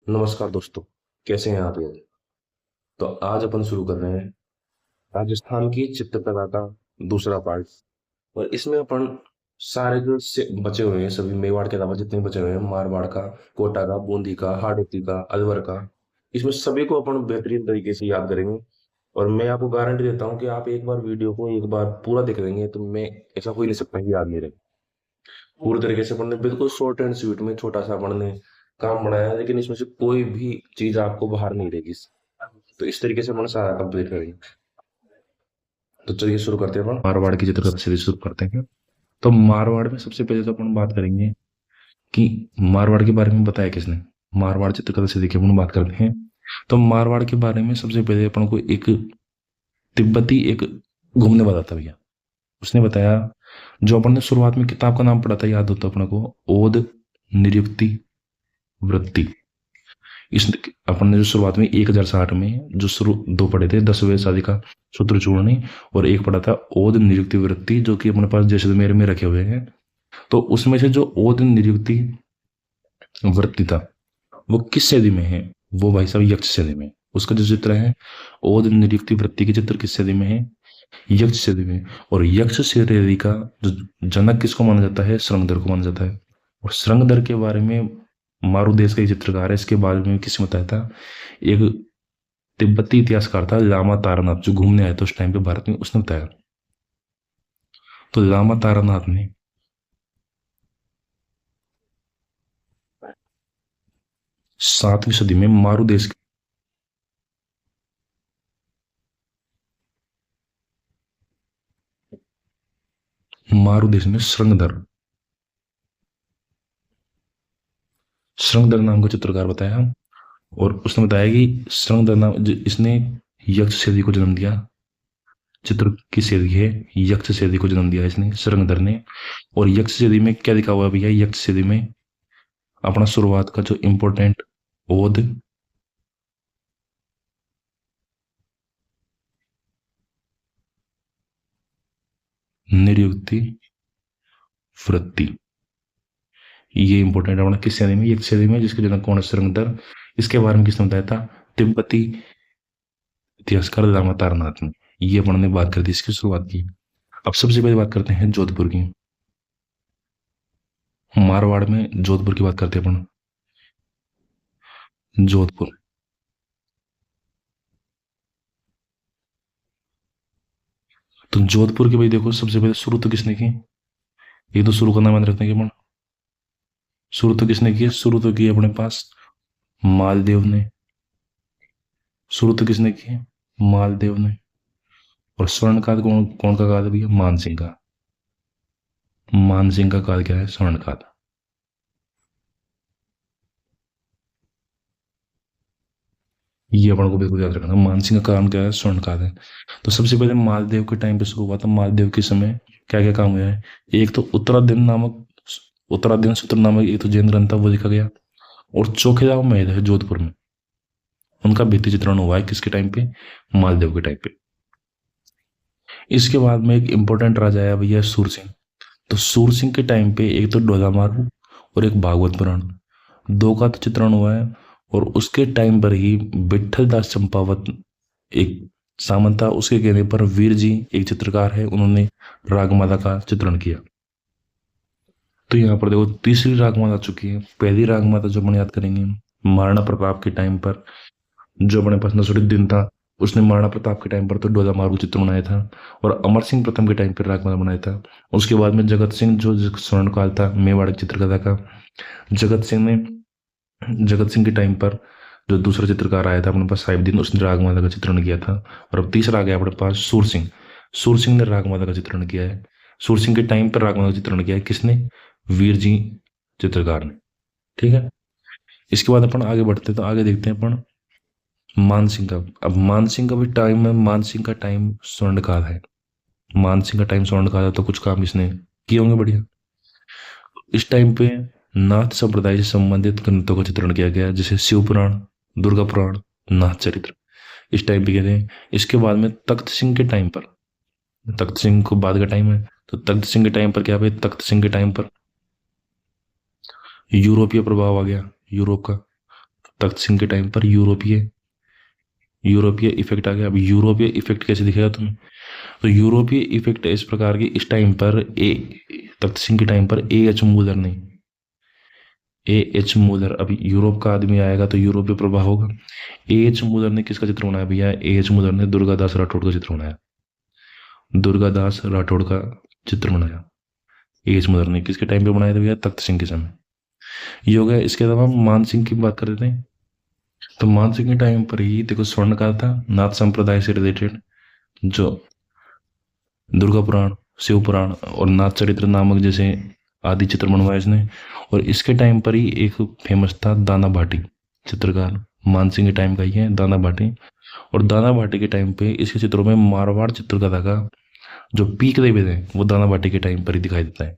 नमस्कार दोस्तों। कैसे हैं आप लोग? तो आज अपन शुरू कर रहे हैं राजस्थान की चित्रकला का दूसरा पार्ट। और इसमें अपन सारे जो से बचे हुए हैं, सभी मेवाड़ के अलावा जितने बचे हुए हैं, मारवाड़ का, कोटा का, बूंदी का, हाड़ौती का, अलवर का, इसमें सभी को अपन बेहतरीन तरीके से याद करेंगे। और मैं आपको गारंटी देता हूँ कि आप एक बार वीडियो को एक बार पूरा देख लेंगे तो मैं ऐसा हो ही नहीं सकता कि याद नहीं रहे। पूरी तरीके से अपन ने बिल्कुल शॉर्ट एंड स्वीट में छोटा सा अपन ने काम बनाया है, लेकिन इसमें से कोई भी चीज आपको बाहर नहीं रहेगी। तो इस तरीके से अपन सारा कंप्लीट करेंगे। तो चलिए शुरू करते हैं। अपन मारवाड़ की चित्रकला से शुरू करते हैं। तो मारवाड़ में सबसे पहले तो अपन बात करेंगे कि मारवाड़ के बारे में बताया किसने। मारवाड़ चित्रकला से देखिए अपन बात करते हैं। तो मारवाड़ के बारे में सबसे पहले अपन को एक तिब्बती एक घूमने वाला था भैया, उसने बताया। जो अपन ने शुरुआत में किताब का नाम पढ़ा था, याद होता अपने को, ओद निरुक्ति वृत्ति। इस अपन ने जो शुरुआत में 1060 में जो शुरू दो पढ़े थे, 10वें शादी का सूत्र चूड़नी, और एक पढ़ा था ओद निरुक्ति वृत्ति, जो कि अपने पास जैसलमेर में रखे हुए हैं। तो उसमें से जो ओद निरुक्ति वृत्ति था वो किस सदी में है? वो भाई साहब यक्ष सदी में। उसका जो चित्र है ओद निरुक्ति वृत्ति के चित्र किस सदी में है? यक्ष सदी में। और यक्ष सदी का जो जनक किसको माना जाता है? श्रृंगधर को माना जाता है। और श्रृंगधर के बारे में मारू देश का एक चित्रकार है, इसके बारे में किसने बताया था? एक तिब्बती इतिहासकार था लामा तारानाथ, जो घूमने आया था उस टाइम पे भारत में, उसने बताया। तो लामा तारानाथ ने 7वीं सदी में मारू देश में श्रृंगधर नाम का चित्रकार बताया। और उसने बताया कि श्रृंगधर नाम इसने यक्ष सेदी को जन्म दिया। चित्र की सेदी है, यक्ष सेदी को जन्म दिया इसने, श्रृंगधर ने। और यक्ष सेदी में क्या लिखा हुआ है भैया? यक्ष सेदी में अपना शुरुआत का जो इंपॉर्टेंट ओद निरुक्ति वृत्ति, ये इंपॉर्टेंट है अपना किस सदी में? यक्ष सदी में, जिसके जनक कौन है? श्रृंगधर। इसके बारे में किसने बताया था? तिब्बती इतिहासकार लामा तारानाथ ने। ये अपन ने बात कर दी, इसकी शुरुआत की। अब सबसे पहले बात करते हैं जोधपुर की। मारवाड़ में जोधपुर की बात करते हैं अपन। जोधपुर, तो जोधपुर की भाई देखो, सबसे पहले शुरू तो किसने की? ये तो शुरू का नाम याद रखते हैं कि अपन, शुरू तो किसने की? शुरू तो की अपने पास मालदेव ने। शुरू तो किसने की? मालदेव ने। और स्वर्णकाल कौन कौन का काल है भैया? मानसिंह का। मानसिंह का काल क्या है? स्वर्णकाल। ये अपन को बिल्कुल याद रखना। मानसिंह का काम क्या है? स्वर्णकाल है। तो सबसे पहले मालदेव के टाइम पे शुरू हुआ था। मालदेव के समय क्या क्या काम हुआ है? एक तो उत्तराधीन सूत्र नामक एक तो जैन ग्रंथ था, वो लिखा गया। और चौकीदार महल है जोधपुर में, उनका भित्ति चित्रण हुआ है किसके टाइम पे? मालदेव के टाइम पे। इसके बाद में एक इंपॉर्टेंट राजा आया भैया, सूरसिंह। तो सूरसिंह के टाइम पे एक तो डोलामारू और एक भागवत पुराण, दो का तो चित्रण हुआ है। और उसके टाइम पर ही विठल दास चंपावत एक सामंत था, उसके कहने पर वीर जी एक चित्रकार है, उन्होंने रागमाला का चित्रण किया। तो यहाँ पर देखो तीसरी रागमाला आ चुकी है। पहली रागमाला जो अपन याद करेंगे, महाराणा प्रताप के टाइम पर जो अपने पास नसरुद्दीन था, उसने महाराणा प्रताप के टाइम पर तो डोला मारू चित्र बनाया था। और अमर सिंह प्रथम के टाइम पर रागमाला बनाया था। उसके बाद में जगत सिंह, जो स्वर्णकाल था मेवाड़ की चित्रकला का, जगत सिंह ने, जगत सिंह के टाइम पर जो दूसरा चित्रकार आया था अपने पास साहिबदीन, उसने रागमाला का चित्रण किया था। और अब तीसरा आ गया अपने पास सूरसिंह। सूरसिंह ने रागमाला का चित्रण किया है। सूरसिंह के टाइम पर रागमाला का चित्रण किया है किसने? वीर जी चित्रकार ने। ठीक है। इसके बाद अपन आगे बढ़ते, तो आगे देखते हैं अपन मानसिंह का। अब मानसिंह का भी टाइम है, मानसिंह का टाइम स्वर्णकाल है। मानसिंह का टाइम स्वर्णकाल है, तो कुछ काम इसने किए होंगे बढ़िया। इस टाइम पे नाथ संप्रदाय से संबंधित ग्रंथों का चित्रण किया गया, जैसे शिव पुराण, दुर्गा पुराण, नाथ चरित्र, इस टाइम पे कहते हैं। इसके बाद में तख्त सिंह के टाइम पर, तख्त सिंह को बाद का टाइम है, तो तख्त सिंह के टाइम पर क्या है? तख्त सिंह के टाइम पर यूरोपीय प्रभाव आ गया, यूरोप का। तख्त सिंह के टाइम पर यूरोपीय यूरोपीय इफेक्ट आ गया। अब यूरोपीय इफेक्ट कैसे दिखेगा तुम्हें? तो यूरोपीय इफेक्ट इस प्रकार की, इस टाइम पर ए तख्त सिंह के टाइम पर ए एच मूलर नहीं, ए एच मूलर, अभी यूरोप का आदमी आएगा तो यूरोपीय प्रभाव होगा। ए एच मूलर ने किसका चित्र बनाया भैया? ए एच मूलर ने दुर्गादास राठौड़ का चित्र बनाया। दुर्गादास राठौड़ का चित्र बनाया ए एच मूलर ने। किसके टाइम पे बनाया था भैया? तख्त सिंह के समय। ये हो गया। इसके अलावा मान सिंह की बात कर देते हैं। तो मान सिंह के टाइम पर ही देखो स्वर्णकाल था, नाथ संप्रदाय से रिलेटेड, जो दुर्गा पुराण, शिव पुराण और नाथ चरित्र नामक जैसे आदि चित्र बनवाए इसने। और इसके टाइम पर ही एक फेमस था दाना भाटी चित्रकार, मानसिंह के टाइम का ही है दाना भाटी। और दाना भाटी के टाइम पे इसके चित्रों में मारवाड़ चित्रकला का जो पीक लेवल है वो दाना भाटी के टाइम पर ही दिखाई देता है।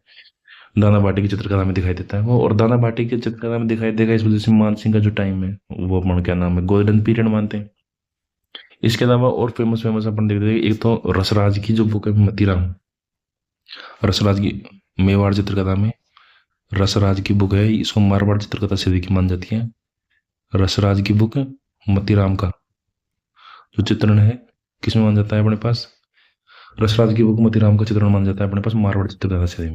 दाना भाटी की चित्रकला में दिखाई देता है वो, और दाना भाटी की चित्रकला में दिखाई देगा इस वजह से मानसिंह का जो टाइम है वो अपन क्या नाम है, गोल्डन पीरियड मानते हैं। इसके अलावा और फेमस फेमस अपन देखते हैं, एक तो रसराज की जो बुक है मतीराम, रसराज की मेवाड़ चित्रकला में रसराज की बुक है, इसको मारवाड़ चित्रकला से देखी मान जाती है। रसराज की बुक मतीराम का जो चित्रण है किसमें मान जाता है अपने पास? रसराज की बुक मतीराम का चित्रण मान जाता है अपने पास मारवाड़ चित्रकला से।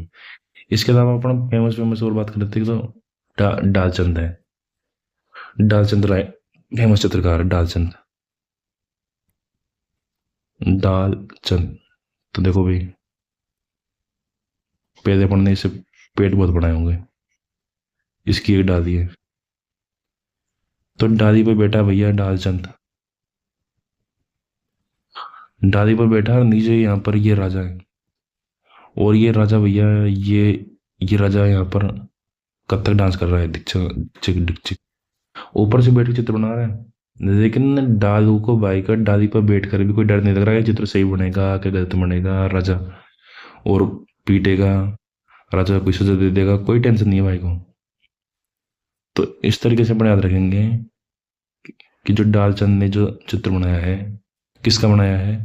इसके अलावा अपन फेमस फेमस और बात करते हैं तो डालचंद है, डालचंद राय फेमस चित्रकार डालचंद। डालचंद तो देखो भाई पहले अपन ने इसे पेट बहुत बनाए होंगे, इसकी एक डाली है, तो डाली पर बैठा भैया डालचंद, डाली पर बैठा और नीचे यहाँ पर ये राजा है, और ये राजा भैया ये राजा यहाँ पर कथक डांस कर रहा है, डिक्चिक डिक्चिक, ऊपर से बैठ के चित्र बना रहा है। लेकिन डालू को भाई का डाली पर बैठ कर भी कोई डर नहीं लग रहा है चित्र सही बनेगा कि गलत बनेगा, राजा और पीटेगा, राजा कोई सजा दे देगा, कोई टेंशन नहीं है भाई को। तो इस तरीके से अपन याद रखेंगे कि जो डालचंद ने जो चित्र बनाया है किसका बनाया है,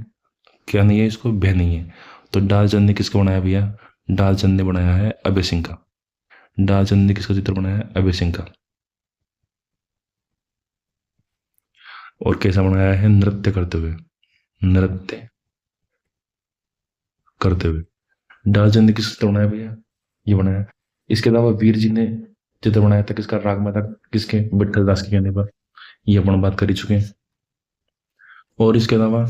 क्या नहीं है इसको, भय नहीं है। तो डालचंद ने किसका बनाया भैया? डालचंद ने बनाया है अभय सिंह का। डालचंद ने किसका चित्र बनाया है? अभय सिंह का। और कैसा बनाया है? नृत्य करते हुए, नृत्य करते हुए। डालचंद ने किसका चित्र बनाया भैया? ये बनाया। इसके अलावा वीर जी ने चित्र बनाया था किसका? राग माता किसके? विठल दास के कहने पर, ये अपन बात कर ही चुके हैं। और इसके अलावा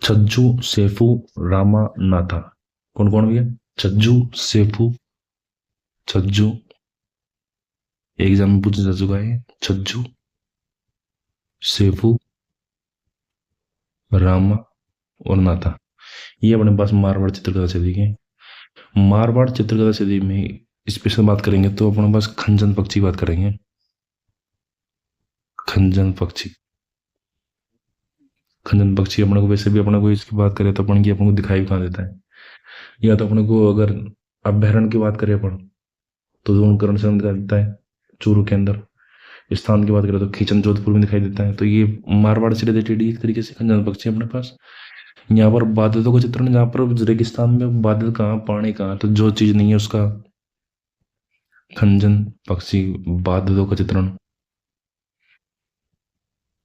छज्जू सेफू रामा नाथा, कौन कौन भैया? छज्जू सेफू, छज्जू एग्जाम में पूछा जा चुका है, छज्जू सेफू रामा और नाथा, ये अपने पास मारवाड़ चित्रकला शैली के। मारवाड़ चित्रकला शैली में स्पेशल बात करेंगे तो अपने पास खंजन पक्षी बात करेंगे। खंजन पक्षी, खंजन पक्षी अपने को वैसे भी अपने को इसकी बात करें तो अपन की अपन को दिखाई कहाँ देता है, या तो अपने को अगर अभ्यारण्य की बात करें अपन तो द्रोणकर्ण से दिखाई देता है चूरू के अंदर, स्थान की बात करें तो खींचन जोधपुर में दिखाई देता है। तो ये मारवाड़ से रिलेटेड एक तरीके से खंजन पक्षी अपने पास। यहाँ पर बादलों का चित्रण, जहाँ पर रेगिस्तान में बादल कहाँ पानी कहाँ, तो जो चीज नहीं है उसका खंजन पक्षी, बादलों का चित्रण,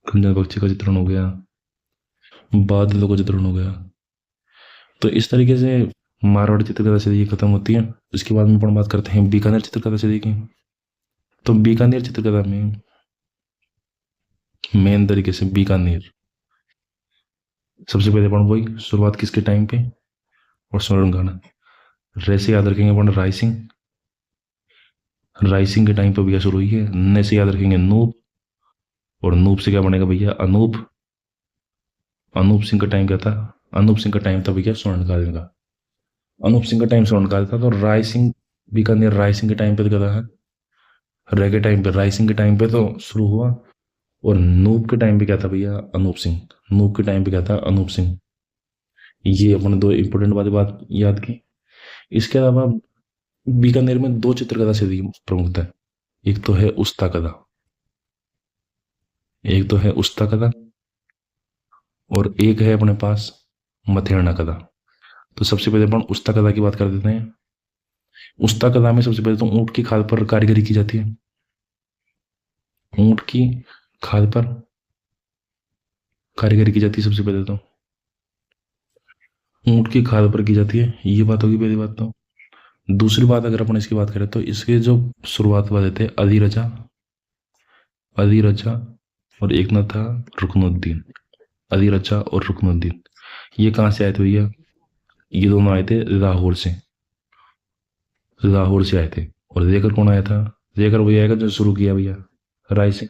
खंजन पक्षी का चित्रण हो गया, बादलों का चित्रण हो गया। तो इस तरीके से मारवाड़ चित्रकला से ये खत्म होती है। इसके बाद में अपन बात करते हैं बीकानेर चित्रकला से की। तो बीकानेर चित्रकला में मेन तरीके से बीकानेर, सबसे पहले अपन वही शुरुआत किसके टाइम पे, और स्वर्ण गाना रे से याद रखेंगे अपन राय सिंह, राय सिंह के टाइम पे भैया शुरू हुई है। न से याद रखेंगे नूप, और नूप से क्या बनेगा भैया? अनूप। अनूप सिंह का टाइम क्या था? अनूप सिंह का टाइम था भैया स्वर्णकाल का, अनूप सिंह का टाइम स्वर्णकाल था। तो राय सिंह बीकानेर राय सिंह के टाइम पे तो क्या था? रे के टाइम पे, राय सिंह के टाइम पे तो शुरू हुआ। और नूप के टाइम पे क्या था भैया? अनूप सिंह। नूप के टाइम पे क्या था? अनूप सिंह। ये अपन दो इंपॉर्टेंट वाली बात याद की। इसके अलावा बीकानेर में दो चित्रकला शैली प्रमुख है, एक तो है उस्ता कला, एक तो है उस्ता कला, और एक है अपने पास मथेरना कला। तो सबसे पहले अपन उस्ता कला की बात कर देते हैं। उस्ता कला में सबसे पहले तो ऊंट की खाल पर कारीगरी की जाती है। ऊंट की खाल पर कारीगरी की जाती है सबसे पहले तो। ऊंट की खाल पर की जाती है, ये बात होगी पहली बात तो। दूसरी बात अगर अपन इसकी बात करें तो इसके जो शुरुआत वाले थे अधिरजा, अधिरजा और एक ना था रुकनुद्दीन। अधिरजा और रुकनुद्दीन, ये कहाँ से आए थे भैया? ये दोनों आए थे लाहौर से, लाहौर से आए थे। और लेकर कौन आया था? लेकर वही आएगा जो शुरू किया भैया, राय से।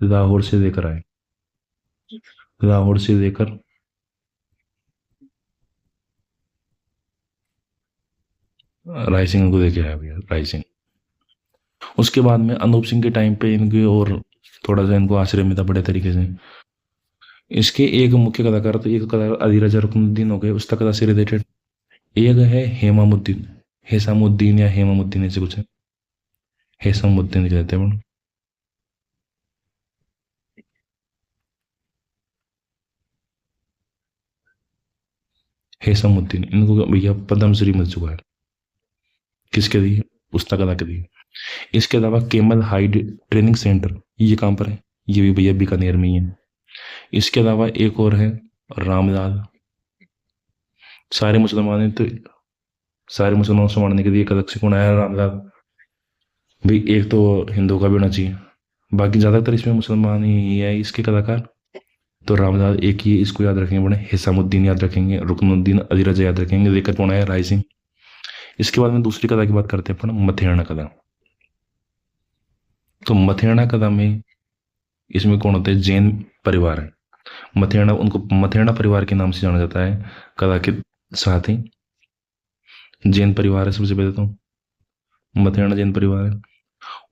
लाहौर से लेकर आए, लाहौर से लेकर राय सिंह को लेके आया भैया, राय सिंह। उसके बाद में अनूप सिंह के टाइम पे इनके और थोड़ा सा इनको आश्रय मिला बड़े तरीके से। इसके एक मुख्य कलाकार तो, एक कलाकार अलीरजा रुकनुद्दीन हो गए उस कला से रिलेटेड। एक है हेमामुद्दीन, हेसामुद्दीन या हेमामुद्दीन ऐसे कुछ है, हेसामुद्दीन कहते हैं। हेसामुद्दीन, इनको भैया पद्मश्री मिल चुका है। किसके लिए? उस्ताद कला के लिए। इसके अलावा केमल हाइड ट्रेनिंग सेंटर, ये कहाँ पर है? ये भी भैया बीकानेर में ही है। इसके अलावा एक और है रामलाल। सारे मुसलमान हैं तो सारे मुसलमानों से मारने के लिए एक अलग से कौन आया? रामलाल। भाई एक तो हिंदू का भी होना चाहिए, बाकी ज़्यादातर इसमें मुसलमान ही है इसके कलाकार। तो रामलाल एक ही, इसको याद रखेंगे बड़े। हिसामुद्दीन याद रखेंगे, रुकनुद्दीन अलीरजा याद रखेंगे, लेकर कौन आया? राय सिंह। इसके बाद में दूसरी कला की बात करते हैं अपन, मथेरना कला। तो मथेरना कला में इसमें कौन होते हैं? जैन परिवार है। मथेरना, उनको मथेरना परिवार के नाम से जाना जाता है कला के साथ ही। जैन परिवार है सबसे पहले तो, मथेरना जैन परिवार है।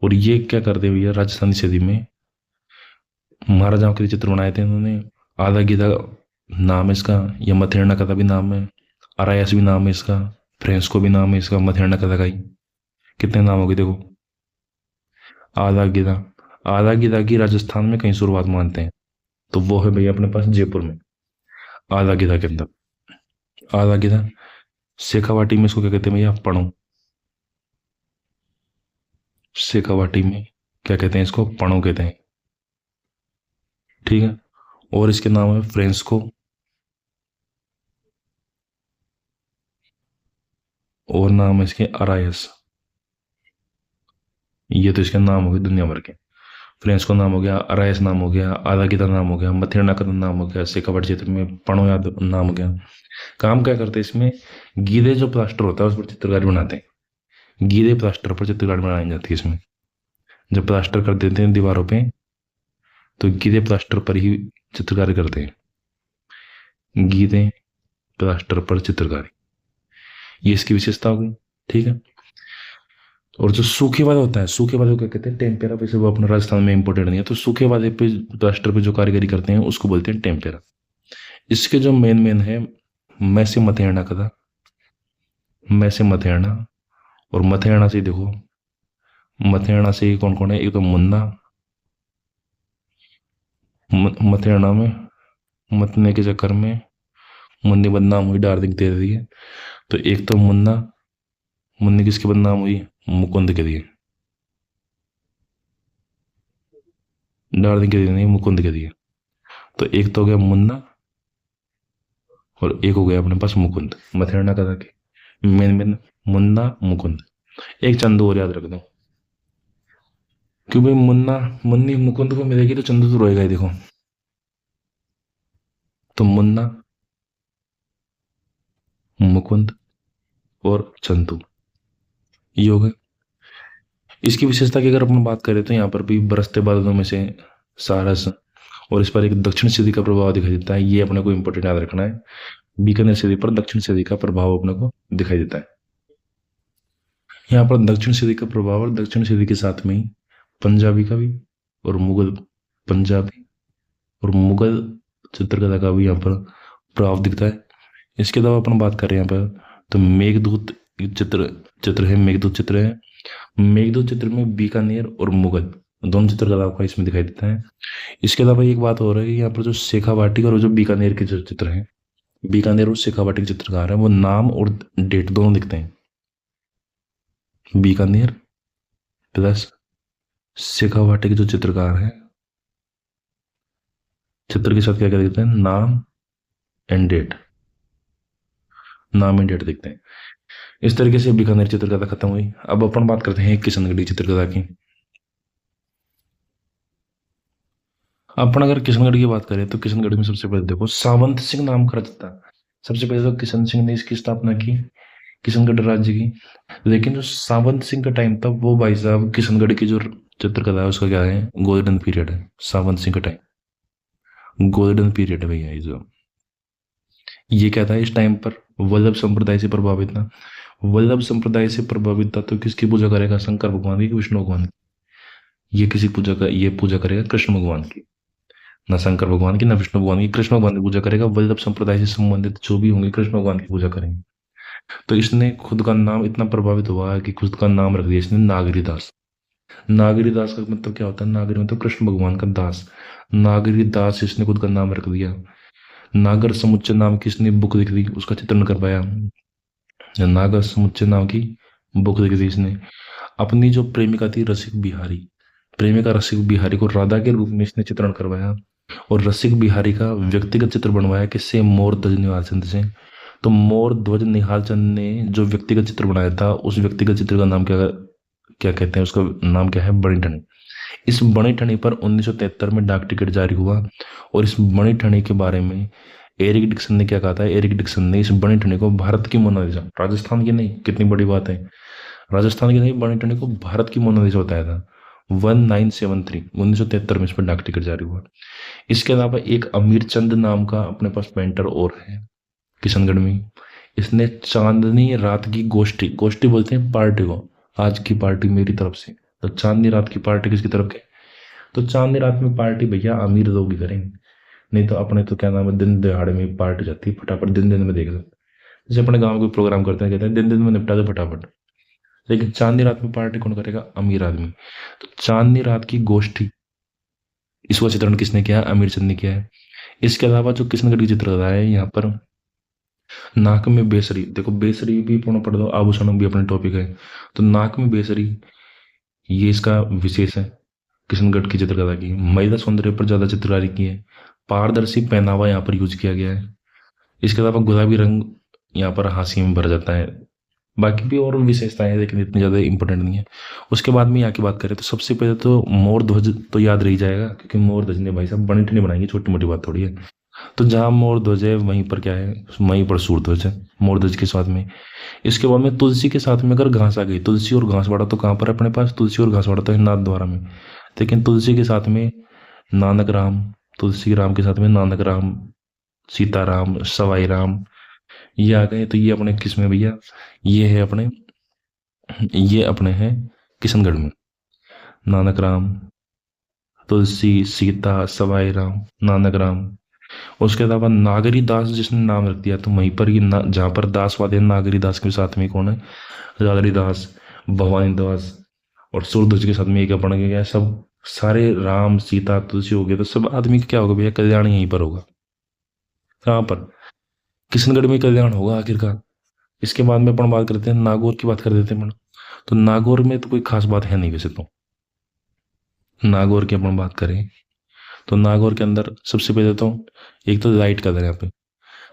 और ये क्या करते हैं भैया, राजस्थानी शैली में महाराजाओं के लिए चित्र बनाए थे इन्होंने। आधा गीता नाम है इसका, या मथेरना कथा भी नाम है, अरायस भी नाम है इसका, फ्रेंस्को भी नाम है इसका, मथेरना कथा का ही। कितने नाम हो गए देखो। आधा गीता, आधा गीता की राजस्थान में कहीं शुरुआत मानते हैं तो वो है भैया अपने पास जयपुर में, आधा गीता के अंदर। आधा गीता शेखावाटी में इसको क्या कहते हैं भैया? पढ़ो। शेखावाटी में क्या कहते हैं इसको? पढ़ो कहते हैं। ठीक है। और इसके नाम है फ्रेंस्को, और नाम है इसके अरायस। ये तो इसके नाम हो गए दुनिया भर के। फ्रेंस्को नाम हो गया, अरायस नाम हो गया, आधा गीता नाम हो गया, मथेरना का नाम हो गया, शेखावाटी क्षेत्र में पढ़ो याद नाम हो गया। काम क्या करते हैं इसमें? गीले जो प्लास्टर होता है उस पर चित्रकारी बनाते हैं। गीले प्लास्टर पर चित्रकारी बनाई जाती है इसमें। जब प्लास्टर कर देते हैं दीवारों पे तो गीले प्लास्टर पर ही चित्रकारी करते हैं। गीले प्लास्टर पर चित्रकारी, ये इसकी विशेषता होगी। ठीक है। और जो सूखे वाला होता है, सूखे वाले को क्या कहते हैं? टेम्पेरा। वैसे वो अपने राजस्थान में इंपोर्टेड नहीं है, तो सूखे वाले पे प्लास्टर पे जो कारीगरी करते हैं उसको बोलते हैं टेम्पेरा। इसके जो मेन मेन है, मैसे मथेरना कथा, मैसे मथेरना। और मथेरना से देखो, मथेरना से कौन कौन है? एक तो मुन्ना, मथेरना में मतने के चक्कर में मुन्नी बदनाम हुई, डार्लिंग दे रही है। तो एक तो मुन्ना, मुन्नी किसकी बदनाम हुई? मुकुंद के लिए। डार्लिंग के लिए नहीं, मुकुंद के लिए। तो एक तो हो गया मुन्ना, और एक हो गया अपने पास मुकुंद। मथेरना कथा के मेन मेन मुन्ना मुकुंद। एक चंदू और याद रख दो, क्योंकि मुन्ना मुन्नी मुकुंद को मिलेगी तो चंदू तो रोएगा ही देखो। तो मुन्ना, मुकुंद और चंदू, ये हो गए। इसकी विशेषता की अगर अपन बात करें तो यहाँ पर भी बरसते बादलों में से सारस, और इस पर एक दक्षिण सिद्धि का प्रभाव दिखाई देता है। ये अपने को इंपॉर्टेंट याद रखना है। बीकानेर सिद्धि पर दक्षिण सिद्धि का प्रभाव अपने को दिखाई देता है। यहाँ पर दक्षिण सिद्धि का प्रभाव, और दक्षिण सिद्धि के साथ में ही पंजाबी का भी, और मुगल, पंजाबी और मुगल चित्रकला का भी यहाँ पर प्रभाव दिखता है। इसके अलावा अपन बात करें यहाँ पर तो मेघदूत चित्र, चित्र है, मेघदूत चित्र है। मेघदूत चित्र में बीकानेर और मुगल दोनों चित्रकला का इसमें दिखाई देता है। इसके अलावा एक बात हो रही है, यहाँ पर जो शेखावाटी और जो बीकानेर के जो चित्र हैं, बीकानेर और शेखावाटी के चित्रकार हैं, वो नाम और डेट दोनों लिखते हैं। बीकानेर प्लस शेखावाटी के जो चित्रकार हैं, चित्र के साथ क्या क्या देखते हैं, नाम एंड डेट, नाम एंड डेट देखते हैं। इस तरीके से बीकानेर चित्रकला खत्म हुई। अब अपन बात करते हैं किशनगढ़ी चित्रकला की। अपन अगर किशनगढ़ की बात करें तो किशनगढ़ में सबसे पहले देखो सावंत सिंह नाम का रचता, सबसे पहले तो किशन सिंह ने इसकी स्थापना की, किशनगढ़ राज्य की। लेकिन जो सावंत सिंह का टाइम था वो भाई साहब किशनगढ़ की जो चित्रकला है उसका क्या है, गोल्डन पीरियड है। सावंत सिंह का टाइम गोल्डन पीरियड है भैया। ये क्या था, इस टाइम पर वल्लभ संप्रदाय से प्रभावित था। वल्लभ संप्रदाय से प्रभावित था तो किसकी पूजा करेगा, शंकर भगवान की कि विष्णु भगवान की? ये पूजा करेगा कृष्ण भगवान की, ना शंकर भगवान की ना विष्णु भगवान की, कृष्ण भगवान की पूजा करेगा। वल्लभ संप्रदाय से संबंधित जो भी होंगे कृष्ण भगवान की पूजा करेंगे। तो इसने खुद का नाम इतना प्रभावित हुआ है कि खुद का नाम रख दिया इसने नागरी दास। नागरी दास का मतलब क्या होता है, नागरी मतलब कृष्ण भगवान का दास, नागरी दास इसने खुद का नाम रख दिया। नागर समुच्चय नाम की इसने बुक लिख दी, उसका चित्रण करवाया। नागर समुच्चय नाम की बुक लिख दी इसने। अपनी जो प्रेमिका थी रसिक बिहारी, प्रेमिका रसिक बिहारी को राधा के रूप में इसने चित्रण करवाया, और रसिक बिहारी का व्यक्तिगत चित्र बनवाया किससे, मोर ध्वज निहाल चंद से। तो मोर ध्वज निहाल चंद ने जो व्यक्तिगत चित्र बनाया था उस व्यक्तिगत चित्र का नाम क्या क्या कहते हैं, उसका नाम क्या है, बनी ठनी। इस बनी ठनी पर 1973 में डाक टिकट जारी हुआ, और इस बनी ठनी के बारे में एरिक डिक्सन ने क्या कहा था, एरिक डिक्सन ने इस बनी ठनी को भारत की मोनालिसा, राजस्थान की नहीं, कितनी बड़ी बात है, राजस्थान की नहीं, बनी ठनी को भारत की मोनालिसा बताया था। 1973 में इस पर डाक टिकट जारी हुआ। इसके अलावा एक अमीर चंद नाम का अपने पास पेंटर और है किशनगढ़ में। इसने चांदनी रात की गोष्ठी, गोष्ठी बोलते हैं पार्टी को, आज की पार्टी मेरी तरफ से, तो चांदनी रात की पार्टी किसकी तरफ के, तो चांदनी रात में पार्टी भैया अमीर लोग ही करेंगे, नहीं तो अपने तो क्या नाम है, दिन दिहाड़े में पार्टी जाती है फटाफट, दिन दिन में देख लो। जैसे अपने गांव में कोई प्रोग्राम करते हैं, कहते हैं दिन दिन में निपटा दो फटाफट। लेकिन चांदनी रात में पार्टी कौन करेगा, अमीर आदमी। तो चांदनी रात की गोष्ठी, इसका चित्रण किसने किया, अमीर चंद ने किया है। इसके अलावा जो किशनगढ़ की चित्रकला है, यहाँ पर नाक में बेसरी, देखो बेसरी भी पूर्ण पढ़ दो, आभूषण भी अपने टॉपिक है। तो नाक में बेसरी, ये इसका विशेष है किशनगढ़ की चित्रकला की। महिला सौंदर्य पर ज्यादा चित्रकारी की है। पारदर्शी पहनावा यहाँ पर यूज किया गया है। इसके अलावा गुलाबी रंग यहाँ पर हाशिए में भर जाता है। बाकी भी और विशेषताएं हैं लेकिन इतनी ज़्यादा इंपॉर्टेंट नहीं है। उसके बाद में यहाँ की बात करें तो सबसे पहले तो मोर ध्वज तो याद रह जाएगा, क्योंकि मोर ध्वज ने भाई साहब बनी ठनी बनाएंगे, छोटी मोटी बात थोड़ी है। तो जहाँ मोर ध्वज है वहीं पर क्या है, वहीं पर सूर ध्वज है मोर ध्वज के साथ में। इसके बाद में तुलसी के साथ में अगर घास आ गई, तुलसी और घासवाड़ा तो कहाँ पर है अपने पास, तुलसी और घासवाड़ा तो है नाथ द्वारा में, लेकिन तुलसी के साथ में नानक राम, तुलसी राम के साथ में नानक राम, सीताराम, सवाई राम, ये आ गए। तो ये अपने किस में भैया, ये है अपने, ये अपने हैं किशनगढ़ में, नानक राम, तुलसी, सीता, सवाई राम, नानक राम। उसके अलावा नागरी दास जिसने नाम रख दिया, तो वहीं पर ये जहाँ पर दास वाले हैं, नागरी दास के साथ में कौन है, रागरी दास, भवानी दास, और सूरध्वज के साथ में एक अपन गया, सब सारे राम सीता तुलसी हो गए, तो सब आदमी का क्या होगा भैया, कल्याण यहीं पर होगा। कहाँ पर, किशनगढ़ में कल्याण होगा आखिरकार। इसके बाद में अपन बात करते हैं नागौर की, बात कर देते हैं अपन। तो नागौर में तो कोई खास बात है नहीं वैसे तो। नागौर की अपन बात करें तो नागौर के अंदर सबसे पहले तो एक तो लाइट कलर, यहाँ पे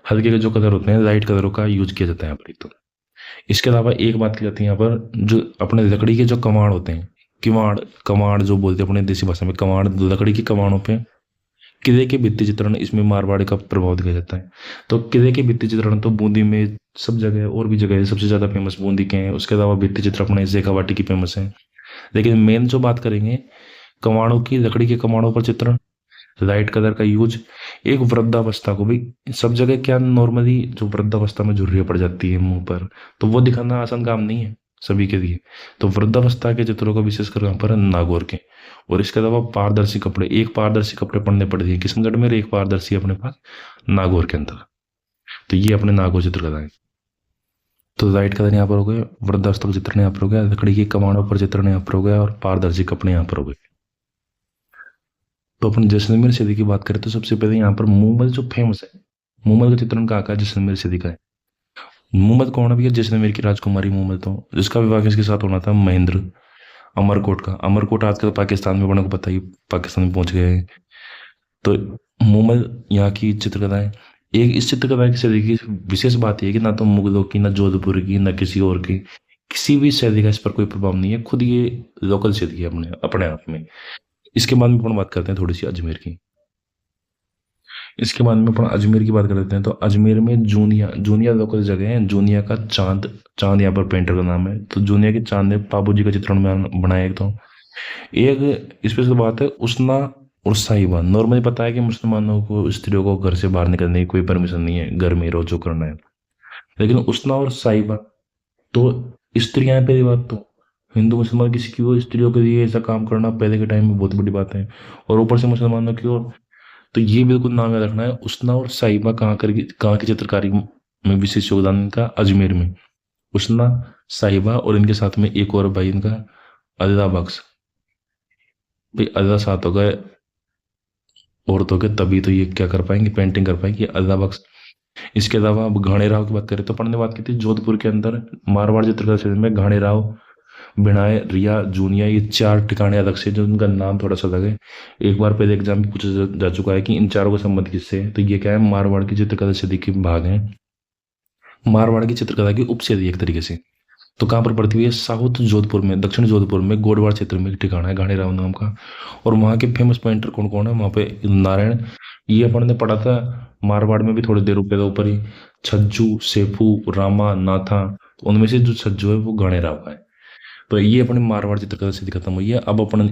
हल्के के जो कलर होते हैं लाइट कलरों का यूज किया जाता है यहाँ पर। एक तो इसके अलावा एक बात की जाती है यहाँ पर, जो अपने लकड़ी के जो कमाड़ होते हैं, किवाड़, कमाड़ जो बोलते हैं अपने देसी भाषा में, कमाड़, लकड़ी की कमाड़ों पे किले के भित्ति चित्रण, इसमें मारवाड़ी का प्रभाव दिखाया जाता है। तो किले के भित्ति चित्रण तो बूंदी में सब जगह और भी जगह है, सबसे ज़्यादा फेमस बूंदी के हैं। उसके अलावा भित्ति चित्र अपने शेखावाटी की फेमस है। लेकिन मेन जो बात करेंगे कमाड़ों की, लकड़ी के कमाड़ों पर चित्रण, लाइट कलर का यूज, एक वृद्धावस्था को भी सब जगह क्या नॉर्मली जो वृद्धावस्था में झुर्रियाँ पड़ जाती है मुंह पर, तो वो दिखाना आसान काम नहीं है सभी के लिए। तो वृद्धावस्था के चित्रों का विशेषकर यहाँ पर नागौर के। और इसके अलावा पारदर्शी कपड़े, एक पारदर्शी कपड़े पड़ने पड़ते हैं किशनगढ़ में, एक पारदर्शी अपने पास नागौर के अंदर। तो ये अपने नागौर चित्रकला है। तो लाइट कलर यहाँ पर हो गए, वृद्धावस्था का चित्रण यहाँ पर हो गया, लकड़ी की कमानों पर चित्रण यहाँ पर हो गया, और पारदर्शी कपड़े यहाँ पर हो गए। तो अपन जैसलमेर सीधी की बात करें तो सबसे पहले यहाँ पर मूमल जो फेमस है, मूमल का चित्रण कहाँ का है, जैसलमेर सीधी का है। मूमल कौन है भैया, जैसलमेर की राजकुमारी मूमल, तो जिसका विवाह किसके साथ होना था, महेंद्र, अमरकोट का, अमरकोट आजकल पाकिस्तान में, बड़ा को पता ही, पाकिस्तान में पहुंच गए हैं। तो मुगल यहाँ की चित्रकला है। एक इस चित्रकला की शैली की विशेष बात यह है कि ना तो मुगलों की, ना जोधपुर की, ना किसी और की, किसी भी शैली का इस पर कोई प्रभाव नहीं है, खुद ये लोकल शैली है अपने अपने आप में। इसके बाद में अपन बात करते हैं थोड़ी सी अजमेर की। इसके बाद में अपन अजमेर की बात कर लेते हैं। तो अजमेर में जूनिया, जूनिया लोकल जगह है, जूनिया का चांद, चांद यहाँ पर पेंटर का नाम है। तो जूनिया के चांद ने बाबू जी का चित्रण बनाया एक। तो एक स्पेशल बात है, उसना और साहिबा। नॉर्मली पता है कि मुसलमानों को, स्त्रियों को घर से बाहर निकलने की कोई परमिशन नहीं है, घर में रहो जो करना है। लेकिन उसना और साहिबा तो स्त्रियां हैं पहली बात तो। हिंदू मुसलमान किसी की वो स्त्रियों के लिए ऐसा काम करना पहले के टाइम में बहुत बड़ी बात है। और ऊपर से मुसलमानों की ओर, तो ये बिल्कुल नाम याद रखना है। उसना और साहिबा कहाँ की चित्रकारी में विशेष योगदान इनका, अजमेर में। उसना, साहिबा और इनके साथ में एक और भाई इनका, अल्लाह बख्श। भाई अल्लाह साथ हो गए औरतों के, तभी तो ये क्या कर पाएंगे, पेंटिंग कर पाएंगे, अल्लाह बख्श। इसके अलावा अब घाणे राव की बात करें तो अपन ने बात की थी जोधपुर के अंदर मारवाड़ चित्रकला शैली में घाणे राव, बिनाय, रिया, जूनिया, ये चार ठिकाने अलग से जो उनका नाम थोड़ा सा अलग है। एक बार पहले एग्जाम में पूछा जा चुका है कि इन चारों का संबंध किससे है। तो ये क्या है, मारवाड़ की चित्रकला शैली के भाग है, मारवाड़ की चित्रकला की उपशैली एक तरीके से। तो कहाँ पर पड़ती हुई है, साउथ जोधपुर में, दक्षिण जोधपुर में गोडवाड़ क्षेत्र में एक ठिकाना है घाणी राव नाम का। और वहाँ के फेमस पेंटर कौन कौन है वहाँ पे, नारायण, ये अपन ने पढ़ा था मारवाड़ में भी थोड़ी देर पहले ऊपर ही, छज्जू, सेफू, रामा, नाथा। तो उनमें से जो छज्जू है वो घाणे राव का है। तो ये अपने मारवाड़ चित्रकला से खत्म हुई है। अब अपन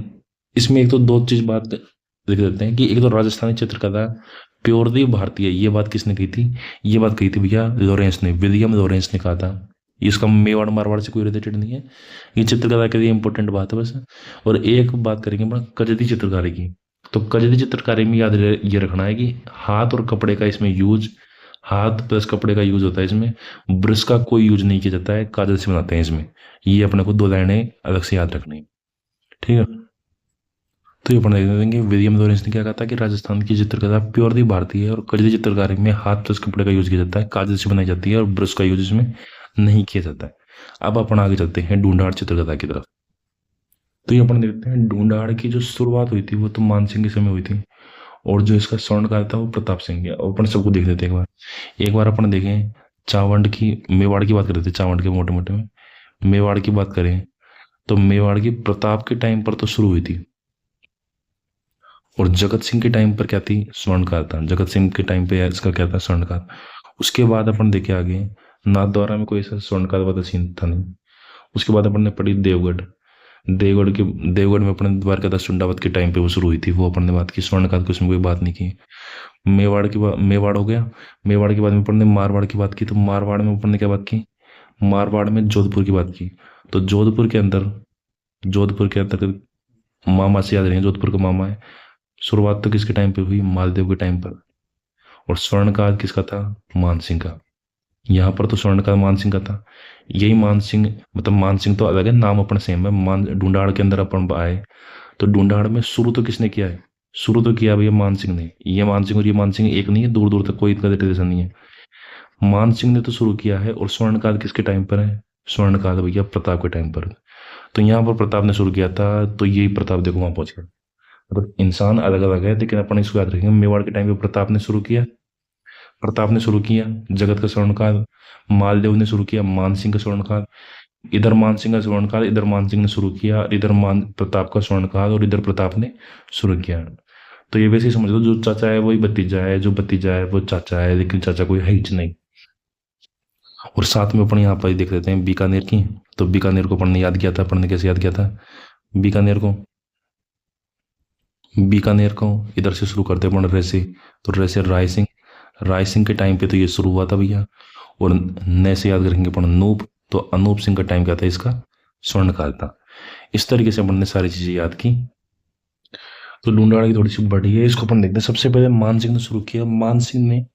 इसमें एक तो दो चीज बात लिख देते हैं कि एक तो राजस्थानी चित्रकला प्योरली भारतीय है। ये बात किसने कही थी, ये बात कही थी भैया लॉरेंस ने, विलियम लॉरेंस ने कहा था। इसका मेवाड़ मारवाड़ से कोई रिलेटेड नहीं है, ये चित्रकला के लिए इंपॉर्टेंट बात है बस। और एक बात करेंगे अपना कजरी चित्रकारी की। तो कजरी चित्रकारी में याद ये रखना है कि हाथ और कपड़े का इसमें यूज, हाथ प्लस कपड़े का यूज होता है इसमें, ब्रश का कोई यूज नहीं किया जाता है, काजल से बनाते हैं इसमें। ये अपने को दो लाइनें अलग से याद रखनी, ठीक है। तो ये अपन देख देंगे विलियम लॉरेंस ने क्या कहा था कि राजस्थान की चित्रकला प्योरली भारतीय है और कजरी चित्रकारी में हाथ प्लस कपड़े का यूज किया जाता है, काजल से बनाई जाती है और ब्रश का यूज इसमें नहीं किया जाता है। अब अपन आगे चलते हैं ढूंढाड़ चित्रकला की तरफ। तो ये अपन देखते हैं ढूंढाड़ की जो शुरुआत हुई थी वो तो मानसिंह के समय हुई थी, और जो इसका स्वर्णकाल था वो प्रताप सिंह है। और अपन सबको देख लेते हैं एक बार, एक बार अपन देखें चावंड की, मेवाड़ की बात कर रहे थे, चावंड के मोटे मोटे में मेवाड़ की बात करें तो मेवाड़ की प्रताप के टाइम पर तो शुरू हुई थी, और जगत सिंह के टाइम पर क्या थी, स्वर्णकाल था। जगत सिंह के टाइम पे इसका क्या था, स्वर्णकाल। उसके बाद अपन देखे आगे नाथद्वारा में कोई ऐसा स्वर्णकाल वाला सीन था नहीं। उसके बाद अपन ने पढ़ी देवगढ़, देवगढ़ में अपने द्वारकादास चुंडावत के टाइम पे वो शुरू हुई थी, वो अपन ने बात की। स्वर्णकाल की उसमें कोई बात नहीं की। मेवाड़ की बात, मेवाड़ हो गया। मेवाड़ के बाद में अपन ने मारवाड़ की बात की। तो मारवाड़ में अपन ने क्या बात की, मारवाड़ में जोधपुर की बात की। तो जोधपुर के अंदर मामा से याद रहे, जोधपुर का मामा है। शुरुआत तो किसके टाइम पे हुई, मालदेव के टाइम पर। और स्वर्णकाल किसका था, मानसिंह का। यहाँ पर तो स्वर्णकाल मानसिंह का था। यही मानसिंह, मतलब मानसिंह तो अलग है, नाम अपना सेम है। मान ढूंढाड़ के अंदर अपन आए तो ढूंढाड़ में शुरू तो किसने किया है, शुरू तो किया भैया मानसिंह ने। ये मानसिंह और ये मानसिंह एक नहीं है, दूर दूर तक कोई इनका रिलेशन नहीं है। मानसिंह ने तो शुरू किया है। और स्वर्णकाल किसके टाइम पर है, स्वर्णकाल भैया प्रताप के टाइम पर। तो यहाँ पर प्रताप ने शुरू किया था, तो यही प्रताप देखो वहां पहुंच गया। मतलब इंसान अलग अलग है, लेकिन अपन इसको याद रखेंगे। मेवाड़ के टाइम पे प्रताप ने शुरू किया, प्रताप ने शुरू किया जगत का स्वर्णकाल। मालदेव ने शुरू किया मानसिंह का स्वर्णकाल। इधर मानसिंह का स्वर्णकाल, इधर मानसिंह ने शुरू किया, इधर मान प्रताप का स्वर्णकाल, और इधर प्रताप ने शुरू किया। तो ये वैसे ही समझ लो, जो चाचा है वही भतीजा है, जो भतीजा है वो चाचा है, लेकिन चाचा कोई है ही नहीं। और साथ में अपन यहाँ पर देख लेते हैं बीकानेर की। तो बीकानेर को अपन ने याद किया था, अपन ने कैसे याद किया था बीकानेर को, बीकानेर को इधर से शुरू करते अपन रैसे। तो रैसे राय सिंह, राय सिंह के टाइम पे तो ये शुरू हुआ था भैया। और नए से याद करेंगे अपन अनूप, तो अनूप सिंह का टाइम क्या था, इसका स्वर्णकाल था। इस तरीके से अपन ने सारी चीजें याद की। तो ढूंढाड़ की थोड़ी सी बड़ी है, इसको अपन देखते हैं। सबसे पहले मान सिंह ने शुरू किया। मान सिंह ने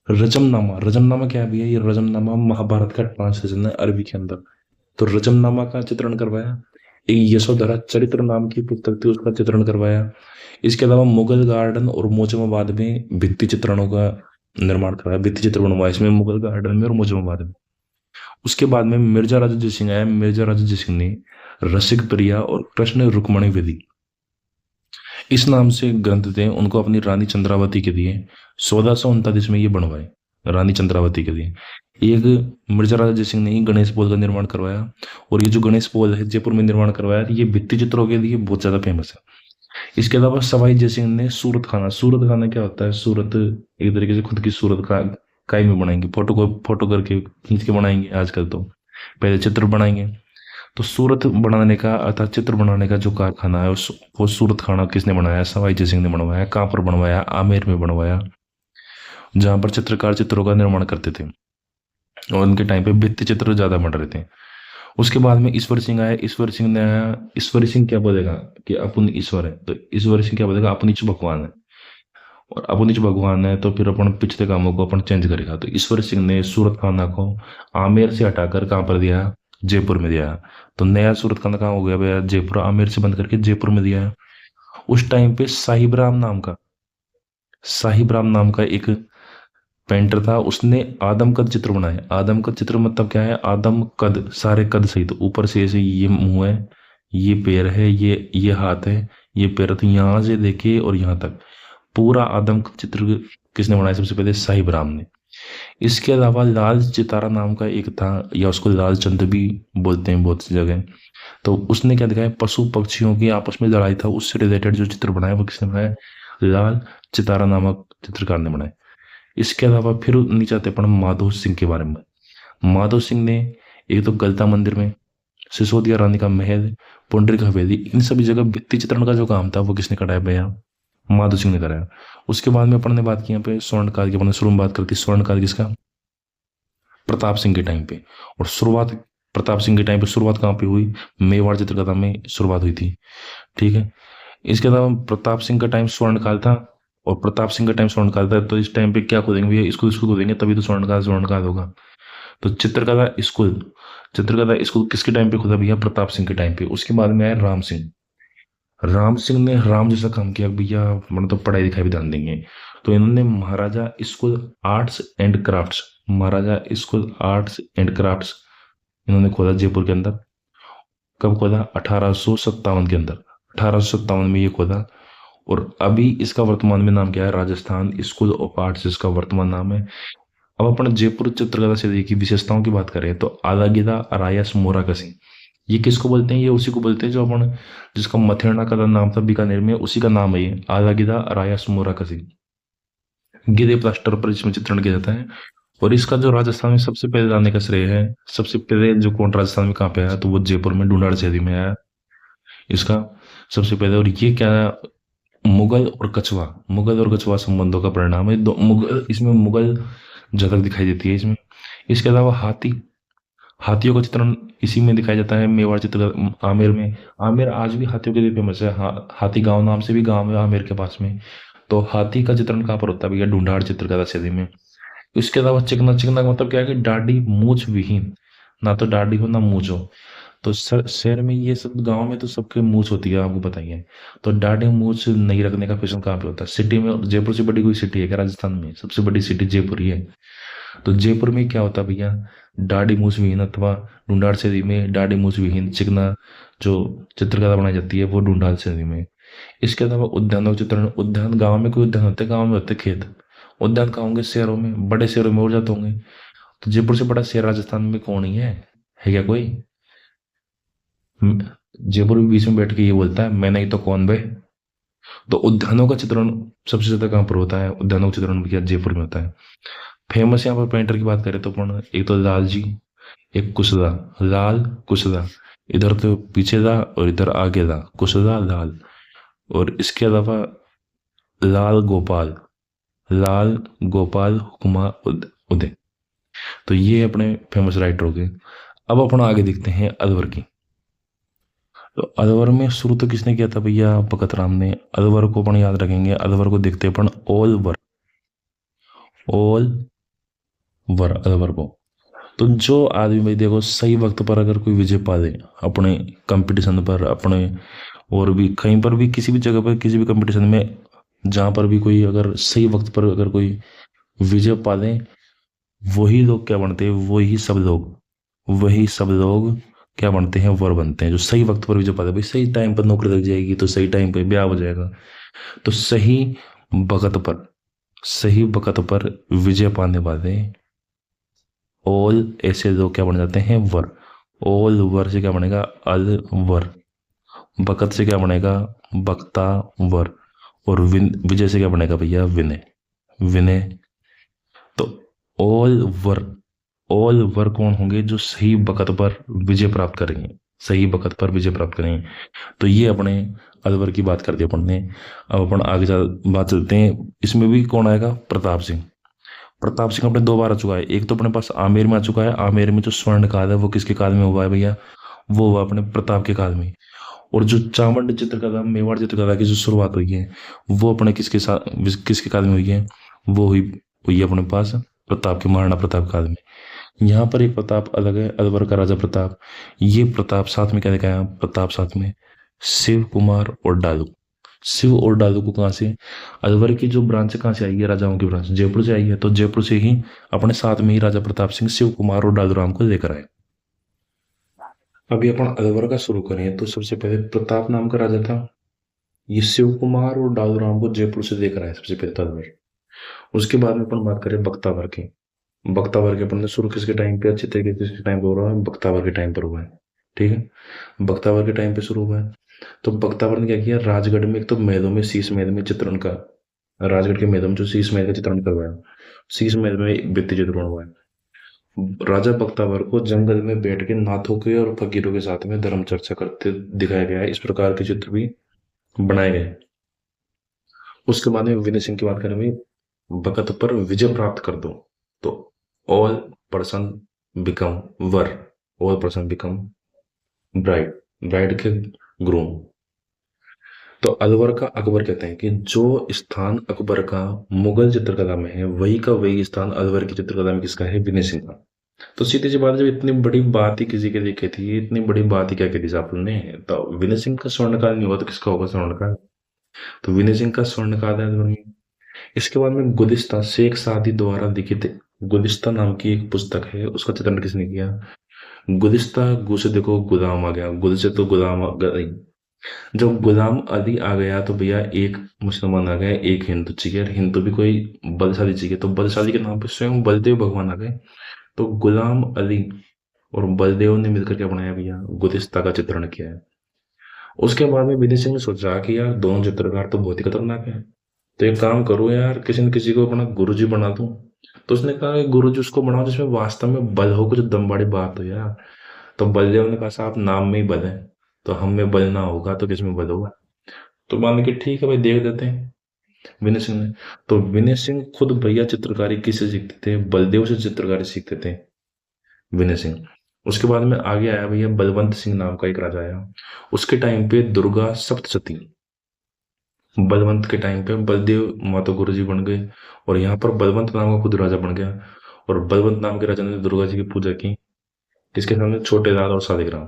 रजमनामा, रजमनामा क्या है भैया, ये रजमनामा महाभारत का ट्रांसलेशन है अरबी के अंदर। तो रजमनामा का चित्रण करवाया। एक यशोधरा चरित्र नाम की पुस्तक थी, उसका चित्रण करवाया। इसके अलावा मुगल गार्डन और मोजमाबाद में भित्ति चित्रणों का निर्माण कराया, भित्ति चित्र बनवाया इसमें मुगल गार्डन में और मोजमाबाद में। उसके बाद में मिर्जा राजा जय सिंह आया। मिर्जा राजा जय सिंह ने रसिक प्रिया और कृष्ण रुक्मणी विधि, इस नाम से ग्रंथ थे, उनको अपनी रानी चंद्रावती के दिए। 1639 में ये बनवाए, रानी चंद्रावती के दिए। एक मिर्जा राजा जयसिंह ने ही गणेश पोल का निर्माण करवाया, और ये जो गणेश पोल है जयपुर में निर्माण करवाया, ये भित्ति चित्रों के लिए बहुत ज्यादा फेमस है। इसके अलावा सवाई जयसिंह ने सूरत खाना, सूरत खाना क्या होता है, सूरत एक तरीके से खुद की सूरत का काई में बनाएंगे, फोटो को फोटो करके खींच के बनाएंगे आजकल तो, पहले चित्र बनाएंगे। तो सूरत बनाने का अर्थात चित्र बनाने का जो कारखाना है वो सूरत खाना किसने बनाया, सवाई जय सिंह ने बनवाया। कहाँ पर बनवाया, आमेर में बनवाया, जहाँ पर चित्रकार चित्रों का निर्माण करते थे, और उनके टाइम पे भित्ति चित्र ज्यादा बन रहे थे। उसके बाद में ईश्वर सिंह आया। ईश्वर सिंह ने आया, ईश्वर सिंह क्या बोलेगा कि अपन ईश्वर है, तो ईश्वर सिंह क्या बोलेगा, अपन भगवान है, और अपन भगवान है तो फिर अपन पिछले कामों को अपन चेंज करेगा। तो ईश्वर सिंह ने सूरत खाना को आमेर से हटाकर कहाँ पर दिया, जयपुर में दिया। तो नया सूरत खाना कहाँ हो गया भैया, जयपुर, आमेर से बंद करके जयपुर में दिया है। उस टाइम पे साहिब राम नाम का एक पेंटर था, उसने आदम कद चित्र बनाए। आदम कद चित्र मतलब क्या है, आदम कद, सारे कद सहित, तो ऊपर से ऐसे ये मुंह है, ये पैर है, ये हाथ है, ये पैर, तो यहाँ से देखे और यहाँ तक पूरा आदम कद चित्र किसने बनाया, सबसे पहले साहिब राम ने। इसके अलावा लाल चितारा नाम का एक था, या उसको लाल चंद भी बोलते हैं बहुत सी जगह। तो उसने क्या दिखाया, पशु पक्षियों की आपस में लड़ाई था, उससे रिलेटेड जो चित्र बनाया वो किसने बनाया, लाल चितारा नामक चित्रकार ने बनाया। इसके अलावा फिर नीचे आते अपन माधो सिंह के बारे में। माधो सिंह ने एक तो गलता मंदिर में, सिसोदिया रानी का महल, पुंडरीक हवेली, इन सभी जगह भित्ति चित्रण का जो काम था वो किसने कराया भैया, माधो सिंह ने कराया। उसके बाद में अपन ने बात की यहाँ पे स्वर्णकाल की, अपन ने शुरू में बात करती स्वर्णकाल किसका, प्रताप सिंह के टाइम पे। और शुरुआत प्रताप सिंह के टाइम पे शुरुआत कहाँ पे हुई, मेवाड़ चित्रकला में शुरुआत हुई थी, ठीक है। इसके अलावा प्रताप सिंह का टाइम स्वर्णकाल था, और प्रताप सिंह का टाइम स्वर्णकाल था, तो इस टाइम पे क्या खोदेंगे भैया, स्कूल खोदेंगे, तभी तो स्वर्णकाल होगा। तो चित्रकला स्कूल किसके टाइम पे खुदा भैया, प्रताप सिंह के टाइम पे। उसके बाद में आया राम सिंह। राम सिंह ने राम जैसा काम किया भैया, मतलब तो पढ़ाई लिखाई भी ध्यान देंगे। तो इन्होंने Maharaja school arts and crafts, Maharaja school arts and crafts इन्होंने खोला जयपुर के अंदर। कब खोला, 1857 के अंदर, 1857 में ये खोला। और अभी इसका वर्तमान में नाम क्या है, राजस्थान स्कूल ऑफ आर्ट्स इसका वर्तमान नाम है। अब अपन जयपुर चित्रकला से की विशेषताओं की बात करें तो आलागिदा अरायस मोराकसी, ये किसको बोलते हैं, ये उसी को बोलते हैं जो अपन, जिसका मथेरना का नाम था बीकानेर में, उसी का नाम है ये, आलागिदा अरायस मोराकसी। गिरे प्लास्टर पर इसमें चित्रण किया जाता है। और इसका जो राजस्थान में सबसे पहले लाने का श्रेय है, सबसे पहले जो कौन राजस्थान में कहाँ पे आया, तो वो जयपुर में ढूंढाड़ शहरी में आया इसका सबसे पहले। और ये क्या, मुगल और कछवा संबंधों का परिणाम है। इसमें मुगल झलक दिखाई देती है इसमें। इसके अलावा हाथियों का चित्रण इसी में दिखाया जाता है, मेवाड़ चित्र आमेर में। आमेर आज भी हाथियों के लिए फेमस है, हाथी गांव नाम से भी गांव है आमेर के पास में। तो हाथी का चित्रण कहाँ पर होता है भैया, ढूंढाड़ चित्रकला शैली में। इसके अलावा चिकना, चिकना का मतलब क्या है कि दाढ़ी मूछ विहीन, ना तो दाढ़ी हो ना मूछ हो। तो शहर में ये सब, गांव में तो सबके मूछ होती है, आपको बताइए। तो दाढ़ी मूछ नहीं रखने का फैशन कहाँ पे होता है, सिटी में। जयपुर से बड़ी कोई सिटी है क्या राजस्थान में, सबसे बड़ी सिटी जयपुर ही है। तो जयपुर में क्या होता है भैया, दाढ़ी मूछ विहीन अथवा ढूंढाड़ शैली में दाढ़ी मूछ विहीन चिकना जो चित्रकला बनाई जाती है वो ढूंढाड़ शैली में। इसके अलावा उद्यानों का चित्रण, उद्यान, गाँव में कोई उद्यान होते हैं, गाँव में होते खेत। उद्यान कहाँ होंगे, शहरों में, बड़े शहरों में और जाते होंगे। तो जयपुर से बड़ा शहर राजस्थान में कौन ही है क्या कोई। जयपुर भी बीच में बैठ के ये बोलता है मैं नहीं तो कौन बे। तो उद्यानों का चित्रण सबसे ज्यादा कहाँ पर होता है, उद्यानों का चित्रण भी क्या जयपुर में होता है। फेमस यहाँ पर पेंटर की बात करें तो अपन, एक तो लाल जी, एक कुशदा, लाल कुशदा, इधर तो पीछे दा और इधर आगे दा, कुशदा लाल। और इसके अलावा लाल गोपाल, लाल गोपाल हुमा उदय। तो ये अपने फेमस राइटर हो गए। अब अपन आगे देखते हैं अलवर की। तो अलवर में शुरू तो किसने किया था भैया, भगत राम ने। अलवर को अपन याद रखेंगे, अलवर को देखते अपन ओल वर अलवर को। तो जो आदमी भाई देखो सही वक्त पर अगर कोई विजय पा दे अपने कंपटीशन पर, अपने और भी कहीं पर भी, किसी भी जगह पर, किसी भी कंपटीशन में, जहां पर भी कोई अगर सही वक्त पर अगर कोई विजय पा दे, वही लोग क्या बनते हैं, वही सब लोग क्या बनते हैं, वर बनते हैं। जो सही वक्त पर विजय पाते हैं, भाई सही टाइम पर नौकरी लग जाएगी तो सही टाइम पे ब्याह हो जाएगा। तो वक्त पर सही वक्त पर विजय पाने वाले ऑल, ऐसे लोग क्या बन जाते हैं, वर। ऑल वर से क्या बनेगा, अल वर। बकत से क्या बनेगा, बक्ता वर। और विजय से क्या बनेगा भैया, विनय। विनय। तो ऑल वर, ऑल वर कौन होंगे, जो सही वक्त पर विजय प्राप्त करेंगे, सही वक्त पर विजय प्राप्त करेंगे। तो ये अपने अलवर की बात कर दी अपन ने। अब अपन आगे बात चलते हैं, इसमें भी कौन आएगा, प्रताप सिंह। प्रताप सिंह अपने 2 बार आ चुका है। एक तो अपने पास आमेर में आ चुका है। आमेर में जो स्वर्ण काल है वो किसके काल में हुआ है भैया, वो हुआ अपने प्रताप के काल में। और जो चावंड चित्रकला, मेवाड़ चित्रकला की जो शुरुआत हुई है, वो अपने किसके काल में हुई है, वो हुई है अपने पास प्रताप के, महाराणा प्रताप काल में। यहाँ पर एक प्रताप अलग है, अलवर का राजा प्रताप। ये प्रताप साथ में क्या दिखाया, प्रताप साथ में शिव कुमार और डालू। शिव और डालू को कहाँ से, अलवर की जो ब्रांच कहाँ से आई है, राजाओं की ब्रांच जयपुर से आई है। तो जयपुर से ही अपने साथ में ही राजा प्रताप सिंह शिव कुमार और डालू राम को लेकर आए। अभी अपन अलवर का शुरू करें तो सबसे पहले प्रताप नाम का राजा था, ये शिव कुमार और डालू राम को जयपुर से लेकर आए सबसे पहले तो अलवर। उसके बाद में अपन बात करें बख्तावर की। बख्तावर के अपन ने शुरू किसके टाइम पे, अच्छे तरीके से किसके टाइम पे हो रहा है, बख्तावर के टाइम पर हुआ है। ठीक है, बख्तावर के टाइम पे शुरू हुआ है। तो बख्तावर ने क्या किया, राजगढ़ में एक तो महलों में, शीश महल में चित्रण का, राजगढ़ के महलों में जो शीश महल का चित्रण करवाया, शीश महल में एक भित्ति चित्रण हुआ है। राजा बख्तावर को जंगल में बैठ के नाथों के और फकीरों के साथ में धर्म चर्चा करते दिखाया गया है। इस प्रकार के चित्र भी बनाए गए। उसके बाद में विनय सिंह की बात करें भाई, बखत पर विजय प्राप्त कर दो, तो ऑल पर्सन बिकम वर, all person become bride, bride के ग्रूम। तो अलवर का अकबर कहते हैं कि जो स्थान अकबर का मुगल चित्रकला में है, वही का वही स्थान अलवर की चित्रकला में किसका है, विनय सिंह का। तो सीधी सी बात है, जब इतनी बड़ी बात ही किसी के लिखी थी, इतनी बड़ी बात ही क्या कही थी आपने ने, तो विनय सिंह का स्वर्णकाल नहीं हुआ तो किसका होगा स्वर्णकाल, तो विनय सिंह का स्वर्णकाल है अलवर में। इसके बाद में गुलिस्तान, शेख सादी द्वारा लिखित गुलिस्तान नाम की एक पुस्तक है, उसका चित्रण किसने किया, गुलिस्ता, गु से देखो गुलाम आ गया, गुल से तो गुलाम आ गया। जब गुलाम अली आ गया तो भैया एक मुसलमान आ गया, एक हिंदू चाहिए, और हिंदू भी कोई बलशाली चाहिए, तो बलशाली के नाम पे स्वयं बलदेव भगवान आ गए। तो गुलाम अली और बलदेव ने मिलकर क्या बनाया भैया, गुलिस्ता का चित्रण किया है। उसके बाद में विनय सिंह ने सोचा कि यार दोनों चित्रकार तो बहुत ही खतरनाक है, तो एक काम करो यार, किसी न किसी को अपना गुरुजी बना दूं। तो उसने कहा कि गुरुजी उसको बनाओ जिसमें वास्तव में बल हो, कुछ दम बड़ी बात हो यार। तो बलदेव ने कहा साहब नाम में ही बल है, तो हम में बल ना होगा तो किसमें बल होगा। तो मान के ठीक है भाई, देख देते हैं विनय सिंह ने। तो विनय सिंह खुद भैया चित्रकारी किससे सीखते थे, बलदेव से चित्रकारी सीखते थे विनय सिंह। उसके बाद में आगे आया भैया बलवंत सिंह नाम का एक राजा आया। उसके टाइम पे दुर्गा सप्तशती, बलवंत के टाइम पे बलदेव माता गुरु जी बन गए, और यहाँ पर बलवंत नाम का खुद राजा बन गया। और बलवंत नाम के राजा ने दुर्गा जी की पूजा की, किसके सामने, छोटे लाल और शालिग्राम।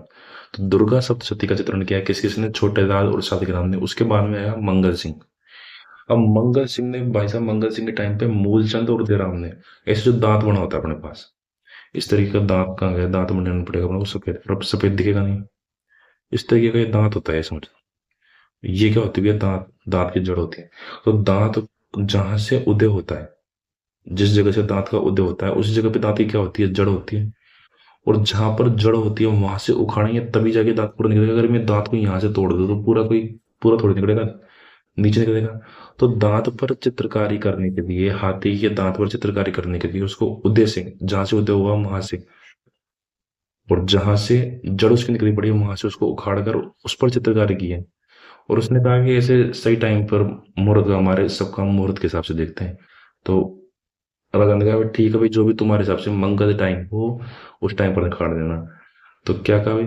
तो दुर्गा सप्तशती का चित्रण किया किस किसने, छोटे लाल और शालिग्राम ने। उसके बाद में आया मंगल सिंह। अब मंगल सिंह ने, भाई साहब मंगल सिंह के टाइम पे मूलचंद और उदयराम ने ऐसे जो दांत बना होता है अपने पास, इस तरीके का दांत कहाँ गया, दांत बनाना पड़ेगा अपने को सफेद, अब सफेद दिखेगा नहीं, इस तरीके का ये दांत होता है समझ। ये क्या होती है, दांत, दांत की जड़ होती है। तो दांत जहां से उदय होता है, जिस जगह से दांत का उदय होता है उसी जगह पे दांत की क्या होती है, जड़ होती है। और जहां पर जड़ होती है वहां से उखाड़ेंगे तभी जाके दांत पूरा निकलेगा। अगर मैं दांत को यहाँ से तोड़ दूं तो पूरा थोड़ी निकलेगा, नीचे निकलेगा। तो दांत पर चित्रकारी करने के लिए, हाथी के दांत पर चित्रकारी करने के लिए उसको उदय से, जहां से उदय हुआ वहां से, और जहां से जड़ उसकी निकली पड़ी वहां से उसको उखाड़ कर उस पर चित्रकारी की है। और उसने कहा कि ऐसे सही टाइम पर मुहूर्त का, हमारे सबका मुहूर्त के हिसाब से देखते हैं। तो राजा ने कहा ठीक है भाई, जो भी तुम्हारे हिसाब से मंगल टाइम हो उस टाइम पर दिखा देना। तो क्या कहा भाई,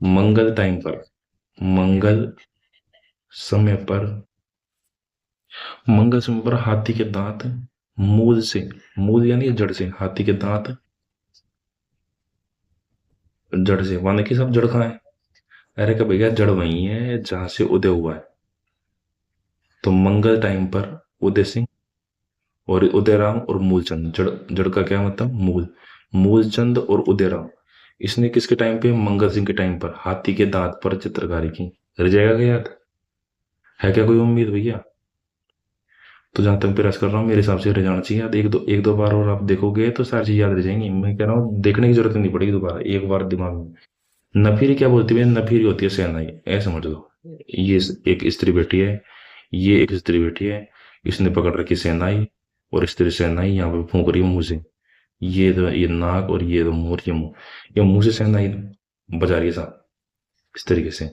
मंगल टाइम पर, मंगल समय पर, मंगल समय पर हाथी के दांत मूल से, मूल यानी जड़ से, हाथी के दांत जड़ से, माने कि सब जड़ कहाँ है, अरे का भैया जड़ वही है जहां से उदय हुआ है। तो मंगल टाइम पर उदय सिंह और उदयराम और मूलचंद, जड़, जड़ का क्या मतलब, मूल, मूलचंद और उदयराम, इसने किसके टाइम पे, मंगल सिंह के टाइम पर हाथी के दांत पर चित्रकारी की। रह जाएगा क्या याद? है क्या कोई उम्मीद भैया? तो जहां तक प्रयास कर रहा हूँ मेरे हिसाब से रह जाना चाहिए याद। एक दो बार और आप देखोगे तो सारी चीज याद रह जाएंगी। मैं कह रहा हूँ देखने की जरूरत नहीं पड़ेगी दोबारा, एक बार दिमाग में। नफीरी क्या बोलती है? नफीरी होती है सेनाई, ऐसे समझ लो। ये एक स्त्री बैठी है, ये एक स्त्री बैठी है, इसने पकड़ रखी सेनाई, और स्त्री सेनाई यहाँ पे फूंक रही है मुंह से। ये नाक और ये तो मुंह और ये मुंह, ये मुंह से सेनाई बजा रही है साहब, इस तरीके से।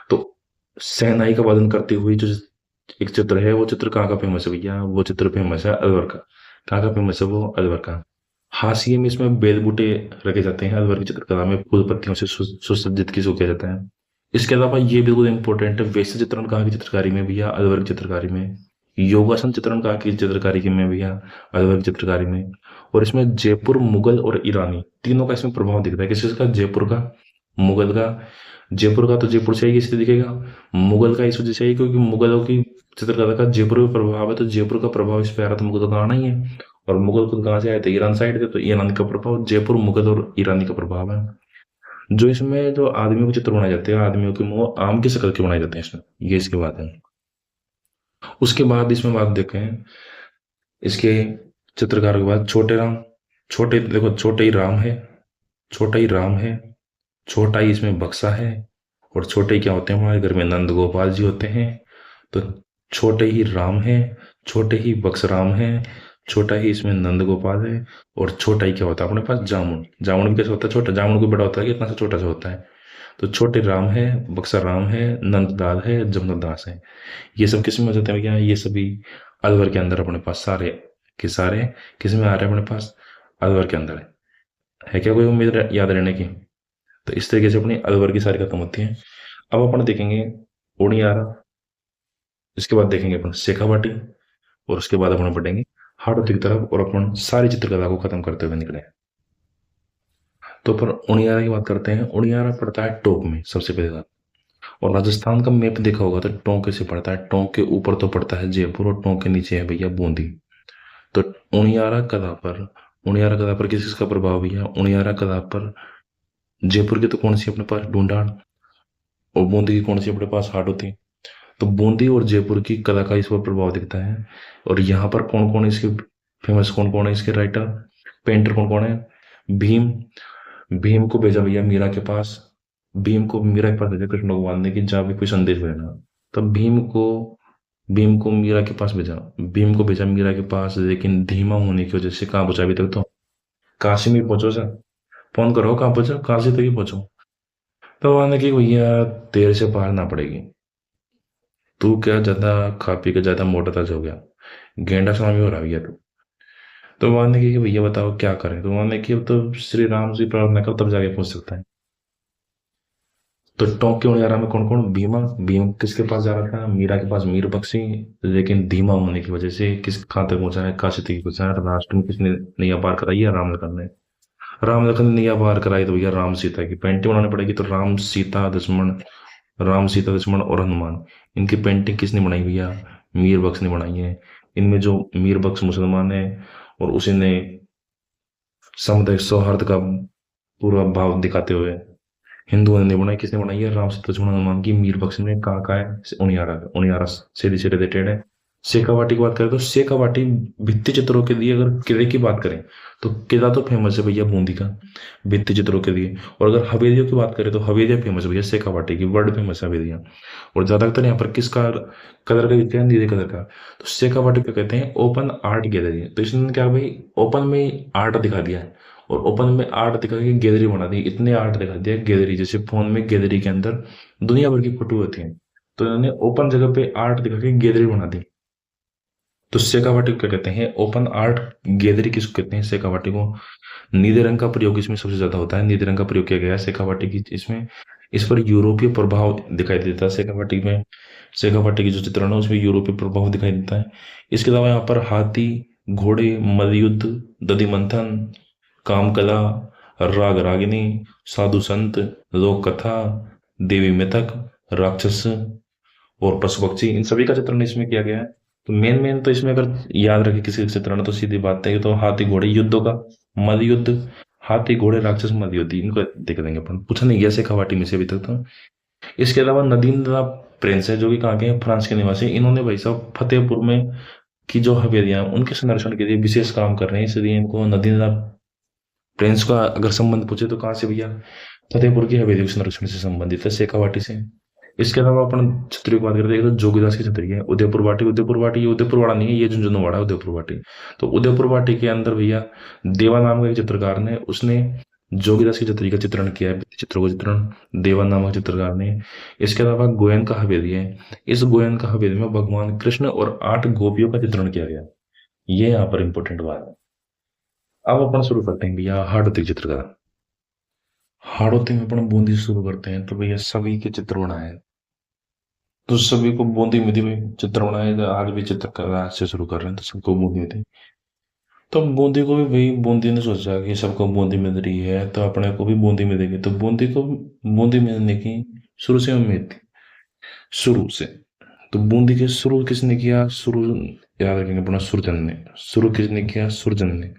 तो शहनाई का वादन करते हुए जो एक चित्र है, वो चित्र कहाँ का फेमस है भैया? वो चित्र फेमस है अलवर का। कहाँ का फेमस है वो? अलवर का। हाशिए में इसमें बेल बूटे रखे जाते हैं, अलवर की चित्रकला में फूल पत्तियों से सुसज्जित किसी को किया जाता है। इसके अलावा ये बिल्कुल इंपॉर्टेंट है, वैश्य चित्रण कहाँ की चित्रकारी में भैया? अलवर की चित्रकारी में। योगासन चित्रण कहाँ की चित्रकारी में भैया? अलवर की चित्रकारी में। और इसमें जयपुर, मुगल और ईरानी तीनों का इसमें प्रभाव दिखता है। किसका? जयपुर का, मुगल का। जयपुर का तो जयपुर से ही इसलिए दिखेगा, मुगल का इस वजह से ही क्योंकि मुगलों की चित्रकला का जयपुर में प्रभाव है, तो जयपुर का प्रभाव इस पे आ रहा, तो मुगल का आना ही है। और मुगल खुद कहाँ से आए थे? ईरान साइड से, तो ईरान का प्रभाव, जयपुर, मुगल और ईरानी का प्रभाव है। जो इसमें जो आदमियों के चित्र बनाए जाते हैं, आदमियों के मुंह आम की शक्ल के बनाए जाते हैं इसमें, ये इसकी बात है। उसके बाद इसमें बात देखें इसके चित्रकार के बाद, छोटे राम। छोटे देखो, छोटे ही राम है, छोटा ही राम है, छोटा ही इसमें बक्सा है। और छोटे ही क्या होते हैं? हमारे घर में नंद गोपाल जी होते हैं। तो छोटे ही राम है, छोटे ही बक्सराम है, छोटा ही इसमें नंद गोपाल है। और छोटा ही क्या होता है अपने पास? जामुन। जामुन भी कैसे होता है? छोटा। जामुन को बड़ा होता है कि इतना सा छोटा सा होता है। तो छोटे राम है, बक्सा राम है, नंदलाल है, जमनादास है। ये सब किस में हो जाते हैं भैया? ये सभी अलवर के अंदर अपने पास सारे के सारे किस में आ रहे हैं अपने पास? अलवर के अंदर है क्या कोई उम्मीद याद रहने की? तो इस तरीके से अपनी अलवर की सारी खत्म होती है। अब अपन देखेंगे ओडियारा, इसके बाद देखेंगे अपन शेखावाटी, और उसके बाद अपन बढ़ेंगे हाड़ौती की तरफ, और अपन सारी चित्रकला को खत्म करते हुए निकले। तो अपन उनियारा की बात करते हैं। उनियारा पड़ता है टोंक में सबसे पहले। और राजस्थान का मैप देखा होगा तो टोंक कैसे पड़ता है? टोंक के ऊपर तो पड़ता है जयपुर, और टोंक के नीचे है भैया बूंदी। तो उनियारा कला पर, उनियारा कला पर किस किसका प्रभाव भैया? उनियारा कला पर जयपुर की तो कौन सी अपने पास? ढूंढाड़। और बूंदी की कौन सी अपने पास? हाड़ौती। तो बूंदी और जयपुर की कला का इस पर प्रभाव दिखता है। और यहाँ पर कौन कौन है इसके फेमस, कौन कौन है इसके राइटर, पेंटर कौन कौन है? भीम। भीम को भेजा भैया मीरा के पास। भीम को मीरा के पास भेजा कृष्ण भगवान ने कि जा भी कोई संदेश भेजना। तब भीम को मीरा के पास भेजा। भीम को भेजा मीरा के पास, लेकिन धीमा होने की वजह से कहाँ पहुंचा? अभी तक तो काशी में पहुंचो सर, फोन करो कहाँ पहुंचो? काशी तक ही पहुंचो। तो उन्होंने कि भैया तेरे से पार ना पड़ेगी, तू क्या ज्यादा खा पी के ज्यादा मोटा ताजा हो गया, गेंडा स्वामी हो रहा भैया तू। तो उन्होंने कि भैया बताओ क्या करें? तो उन्होंने कि अब तो श्री राम से प्रार्थना करो तब जाके पहुंच सकता है। तो टोंक के उनियारा में कौन कौन? भीमा। भीम किसके पास जा रहा था? मीरा के पास, मीर बख्शी। लेकिन धीमा होने की वजह से किस कहाँ तक पहुंचा है? काशी तक पहुंचा है। राष्ट्र में किसने नैया पार कराई है? राम लखन ने। राम लखन ने नैया पार कराई तो भैया राम सीता की पेंटिंग बनानी पड़ेगी। तो राम सीता लक्ष्मण और हनुमान, इनकी पेंटिंग किसने बनाई भैया? मीर बख्श ने बनाई है। इनमें जो मीर बख्श मुसलमान है, और उसी ने सामुदायिक सौहार्द का पूरा भाव दिखाते हुए हिंदुओं ने बनाई। किसने बनाई है? राम सीता लक्ष्मण हनुमान की। मीर बख्श ने कहाँ का है? उनियारा का। उनियारा सीधे से रिलेटेड है। शेखावाटी की बात करें तो शेखावाटी भित्ति चित्रों के लिए, अगर किले की बात करें तो किला तो फेमस है भैया बूंदी का भित्ति चित्रों के लिए। और अगर हवेलियों की बात करें तो हवेलियां फेमस है भैया शेखावाटी की, वर्ल्ड फेमस है हवेलियां। और ज्यादातर यहाँ पर किसका कलर का दिखता है? नीले कलर का। तो शेखावाटी को कहते हैं ओपन आर्ट गैलरी। तो इसने क्या भाई, ओपन में आर्ट दिखा दिया है, और ओपन में आर्ट दिखा के गैलरी बना दी। इतने आर्ट दिखा दिया गैलरी, जैसे फोन में गैलरी के अंदर दुनिया भर की फोटो होती है, तो इन्होंने ओपन जगह पे आर्ट दिखा के गैलरी बना दी। तो शेखावाटी को क्या कहते हैं? ओपन आर्ट गैलरी किसको कहते हैं? शेखावाटी को। नीले रंग का प्रयोग इसमें सबसे ज्यादा होता है। नीले रंग का प्रयोग किया गया है शेखावाटी की इसमें। इस पर यूरोपीय प्रभाव दिखाई देता है शेखावाटी में। शेखावाटी की जो चित्रण है उसमें यूरोपीय प्रभाव दिखाई देता है। इसके अलावा यहाँ पर हाथी, घोड़े, मलयुद्ध, दधि मंथन, कामकला, राग रागिनी, साधु संत, लोक कथा, देवी मिथक, राक्षस और पशु पक्षी, इन सभी का चित्रण इसमें किया गया है। तो मेन तो इसमें अगर याद रखे किसी का चित्रण, तो सीधी बात है ये तो हाथी घोड़े युद्धों का, मल युद्ध, हाथी घोड़े राक्षस मादी होती, इनको देख देंगे अपन, पूछा नहीं गया शेखावाटी में से अभी तक तो। इसके अलावा नदीन्द्र प्रिंस है, जो कि कहाँ के हैं, फ्रांस के निवासी। इन्होंने भाई साहब फतेहपुर में की जो हवेलियां हैं, उनके संरक्षण के लिए विशेष काम कर रहे हैं, इसलिए इनको नदीन्द्र प्रिंस का अगर संबंध पूछे तो कहाँ से भैया, फतेहपुर की हवेली के संरक्षण से संबंधित है, शेखावाटी से। इसके अलावा अपन छतरी की बात करते हैं तो जोगीदास की छतरी है, उदयपुर वाटी। उदयपुर वाटी ये उदयपुर वाड़ा नहीं है, ये झुंझुनवाड़ा है उदयपुर वाटी। तो उदयपुर वाटी के अंदर भैया देवा नाम का एक चित्रकार ने, उसने जोगीदास की छतरी का चित्रण किया है, चित्रों का चित्रण देवा नामक चित्रकार ने। इसके अलावा गोयन का हवेली है, इस गोयन का हवेली में भगवान कृष्ण और 8 गोपियों का चित्रण किया गया। ये यहाँ पर इंपॉर्टेंट बात है। अब अपन शुरू करते हैं भैया हाड़ौती चित्रकार। हाड़ौती में अपन बूंदी से शुरू करते हैं, तो भैया सभी के चित्र बनाए हैं। तो सभी को बूंदी में भी चित्र बनाए, तो आज भी चित्रकला आज से शुरू कर रहे हैं, तो सबको बूंदी में थी। तो बूंदी को भी भाई बूंदी ने सोचा कि सबको बूंदी मिल रही है तो अपने को भी बूंदी मिलेगी, तो बूंदी को बूंदी मिलने की शुरू से उम्मीद थी, शुरू से। तो बूंदी के शुरू किसने किया, शुरू याद रखेंगे अपना, सुरजन ने। शुरू किसने किया, सुरजन ने।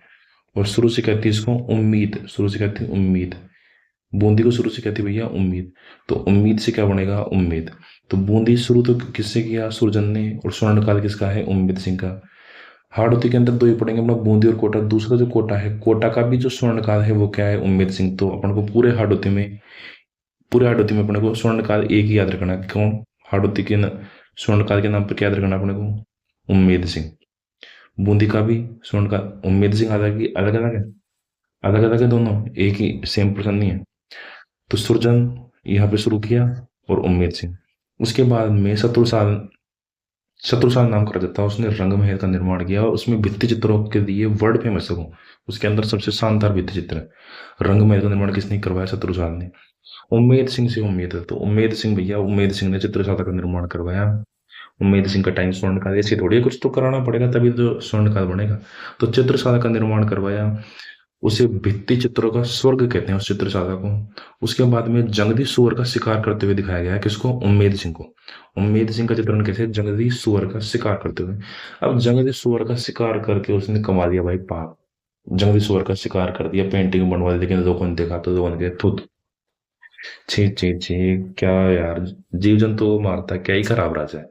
और शुरू से कहती है इसको उम्मीद, शुरू से कहती है उम्मीद। बूंदी को शुरू से कहती है भैया उम्मीद, तो उम्मीद से क्या बनेगा, उम्मीद। तो बूंदी शुरू तो किससे किया, सुरजन ने, और स्वर्णकाल किसका है, उम्मीद सिंह का। हाड़ौती के अंदर दो ही पढ़ेंगे अपना, बूंदी और कोटा। दूसरा जो कोटा है, कोटा का भी जो स्वर्णकाल है वो क्या है, उम्मीद सिंह। तो अपन को पूरे हाड़ौती में अपने को स्वर्णकाल एक ही याद रखना है। कौन, हाड़ौती के स्वर्णकाल के नाम पर क्या याद रखना अपने को, उम्मीद सिंह। बूंदी का भी स्वर्णकाल उम्मीद सिंह, हालांकि अलग अलग है, अलग अलग है दोनों, एक ही सेम पर्सन नहीं है। तो सुरजन यहाँ पे शुरू किया और उम्मीद सिंह। उसके बाद में शत्रुसाल नाम का राजा था, उसने रंग महल का निर्माण किया और उसमें भित्ति चित्रों के लिए वर्ल्ड फेमस है वो। उसके अंदर सबसे शानदार भित्ति चित्र है। रंग महल का निर्माण किसने करवाया, शत्रुसाल ने। उम्मेद सिंह से उम्मीद है, तो उम्मेद सिंह भैया, उम्मेद सिंह ने चित्रशाला का निर्माण करवाया। उम्मेद सिंह का टाइम स्वर्णकाल, ऐसे थोड़ी है, कुछ तो कराना पड़ेगा तभी तो स्वर्णकाल बनेगा। तो चित्रशाला का निर्माण करवाया, उसे भित्ति चित्रों का स्वर्ग कहते हैं उस चित्रशाला को। उसके बाद में जंगली सुअर का शिकार करते हुए दिखाया गया है, किसको, उम्मेद सिंह को। उम्मेद सिंह का चित्रण कैसे, जंगली सुअर का शिकार करते हुए। अब जंगली सुअर का शिकार करके उसने कमा लिया भाई पाप, जंगली सुअर का शिकार कर दिया, पेंटिंग बनवा दी, लेकिन लोगों ने देखा तो लोगों ने कहा थुत, छी छी छी, क्या यार, जीव जंतु को मारता है, क्या ही खराब राजा है।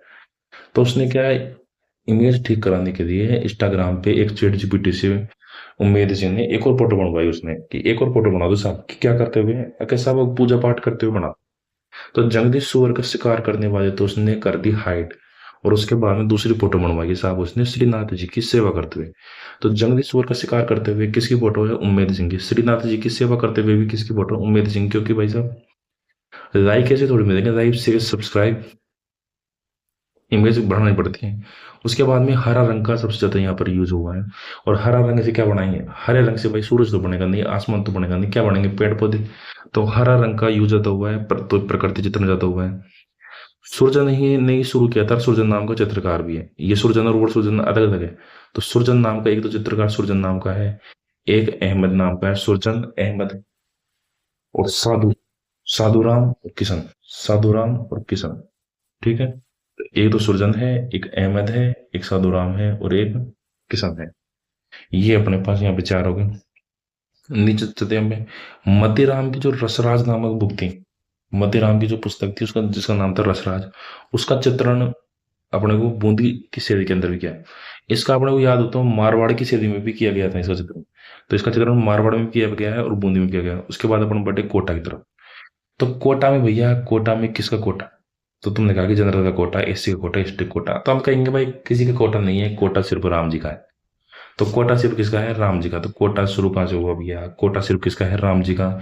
तो उसने क्या, इमेज ठीक कराने के लिए इंस्टाग्राम पे एक चैट जीपीटी से उम्मेद सिंह ने एक और फोटो बनवाई, उसने कि एक और फोटो बना दो साहब, कि क्या करते हुए, कैसा वो पूजा पाठ करते हुए बना। तो जंगली सुअर का शिकार करने वाले तो उसने कर दी हाइड, और उसके बाद में दूसरी फोटो बनवाई साहब उसने श्रीनाथ जी की सेवा करते हुए। तो जंगली सुअर का शिकार करते हुए किसकी फोटो है, उम्मेद सिंह की। श्रीनाथ जी की सेवा करते हुए भी किसकी फोटो, उम्मेद सिंह। क्योंकि भाई साहब लाइक ऐसे थोड़ी मिलेंगे, लाइक शेयर सब्सक्राइब, इमेज बढ़ानी पड़ती है। उसके बाद में हरा रंग का सबसे ज्यादा यहाँ पर यूज हुआ है। और हरा रंग से क्या बनाएंगे, हरे रंग से भाई सूरज तो बनेगा नहीं, आसमान तो बनेगा नहीं, क्या बनेंगे, पेड़ पौधे। तो हरा रंग का यूज ज्यादा हुआ है, तो प्रकृति चित्रण ज्यादा हुआ है। सुरजन ही नहीं शुरू किया था, सुरजन नाम का चित्रकार भी है। ये सुरजन और वो सुरजन अलग अलग है। तो सुरजन नाम का एक तो चित्रकार सुरजन नाम का है, एक अहमद नाम का है, सुरजन अहमद। और साधुराम और किशन, साधुराम और किशन, ठीक है। एक तो सुरजन है, एक अहमद है, एक साधुराम है और एक किशन है। ये अपने पास यहाँ पे चार हो गए। नीचे चलते हैं, मध्यराम की जो रसराज नामक बुक थी, मध्यराम की जो पुस्तक थी उसका, जिसका नाम था रसराज, उसका चित्रण अपने को बूंदी की शैली के अंदर भी किया है। इसका अपने को याद होता है मारवाड़ की शैली में भी किया गया था इसका चित्रण। तो इसका चित्रण मारवाड़ में किया गया है और बूंदी में किया गया है। उसके बाद अपन बढ़े कोटा की तरफ। तो कोटा में भैया, कोटा में किसका कोटा, तो तुमने कहा कि जनरल का कोटा, एससी का कोटा, एसटी कोटा, तो हम कहेंगे भाई किसी का कोटा नहीं है, कोटा सिर्फ राम जी का है। तो कोटा सिर्फ किसका है, राम जी का। तो कोटा शुरू कहां से हुआ भैया, कोटा सिर्फ किसका है, राम जी का।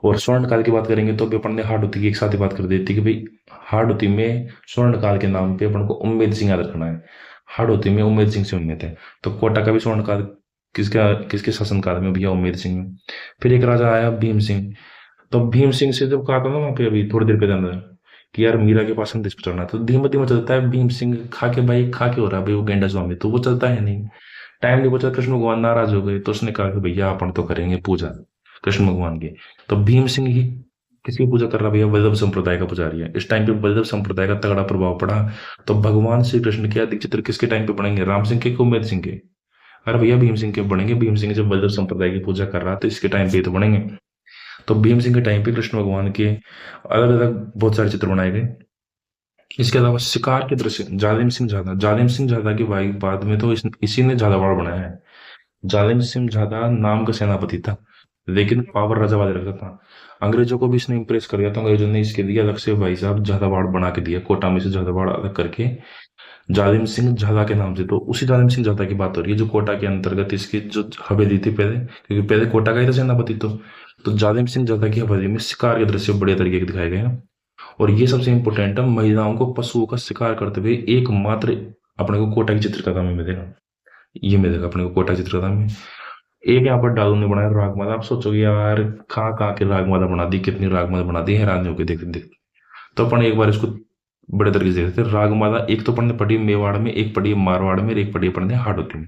और स्वर्ण काल की बात करेंगे तो भी अपन ने हाड़ौती की एक साथ ही बात कर देती कि भाई हाड़ौती में स्वर्ण काल के नाम पे अपन को उम्मेद सिंह याद रखना है। हाड़ौती में उम्मेद सिंह से उम्मीद है। तो कोटा का भी स्वर्ण काल किसका, किसके शासन काल में भैया, उम्मेद सिंह में। फिर एक राजा आया भीम सिंह। तो भीम सिंह से जब कहा था ना वहां पे अभी थोड़ी देर के अंदर कि यार मीरा के पास संदेश पहुंचाना, तो धीमे धीमे चलता है। भीम सिंह खा के भाई, खा के हो रहा है भाई वो गेंडा स्वामी, तो वो चलता है नहीं, टाइम नहीं बचा। कृष्ण भगवान नाराज हो गए, तो उसने कहा कि भैया अपन तो करेंगे पूजा कृष्ण भगवान की। तो भीम सिंह ही किसकी पूजा कर रहा भैया, वल्लभ संप्रदाय का पुजारी है। इस टाइम पे वल्लभ संप्रदाय का तगड़ा प्रभाव पड़ा। तो भगवान श्री कृष्ण के अधिक चित्र किसके टाइम पे पड़ेंगे, राम सिंह के, उम्मेद सिंह के। अरे भैया भीम सिंह के बनेंगे, भीम सिंह जब वल्लभ संप्रदाय की पूजा कर रहा तो इसके टाइम पे ही तो बनेंगे। तो भीम सिंह के टाइम पे कृष्ण भगवान के अलग अलग बहुत सारे चित्र बनाए गए। इसके अलावा शिकार के दृश्य, जालिम सिंह जादा की भाई बाद में तो इसी ने झालावाड़ बनाया है। जालिम सिंह जादा नाम का सेनापति था, लेकिन पावर राजा वाले रखता था। अंग्रेजों को भी इसने इंप्रेस कर दिया, तो अंग्रेजों ने इसके लिए अलग से भाई साहब झालावाड़ बना के दिया, कोटा में से झालावाड़ अलग करके जालिम सिंह झाला के नाम से। तो उसी जालिम सिंह झाला की बात हो रही है जो कोटा के अंतर्गत इसकी जो हवेली थी पहले, क्योंकि पहले कोटा का ही था सेनापति। तो जालिम सिंह झाला की हवेली में शिकार के दृश्य बढ़िया तरीके के दिखाए गए हैं। और ये सबसे इंपॉर्टेंट है, महिलाओं को पशुओं का शिकार करते हुए एकमात्र अपने को कोटा की चित्रकला में मिलेगा। ये मिलेगा अपने को कोटा की चित्रकला में। एक यहाँ पर डालू ने बनाया रागमाला। आप सोचोगे यार कहाँ कहाँ के रागमाला बना दी, कितनी रागमाला बना दी, हैरान हो के देखते देखते। तो अपन एक बार इसको बड़े तरीके से देखते थे। रागमाला एक तो अपन ने पढ़ी मेवाड़ में, एक पढ़ी मारवाड़ में, और एक पढ़ी अपन ने हाड़ौती में।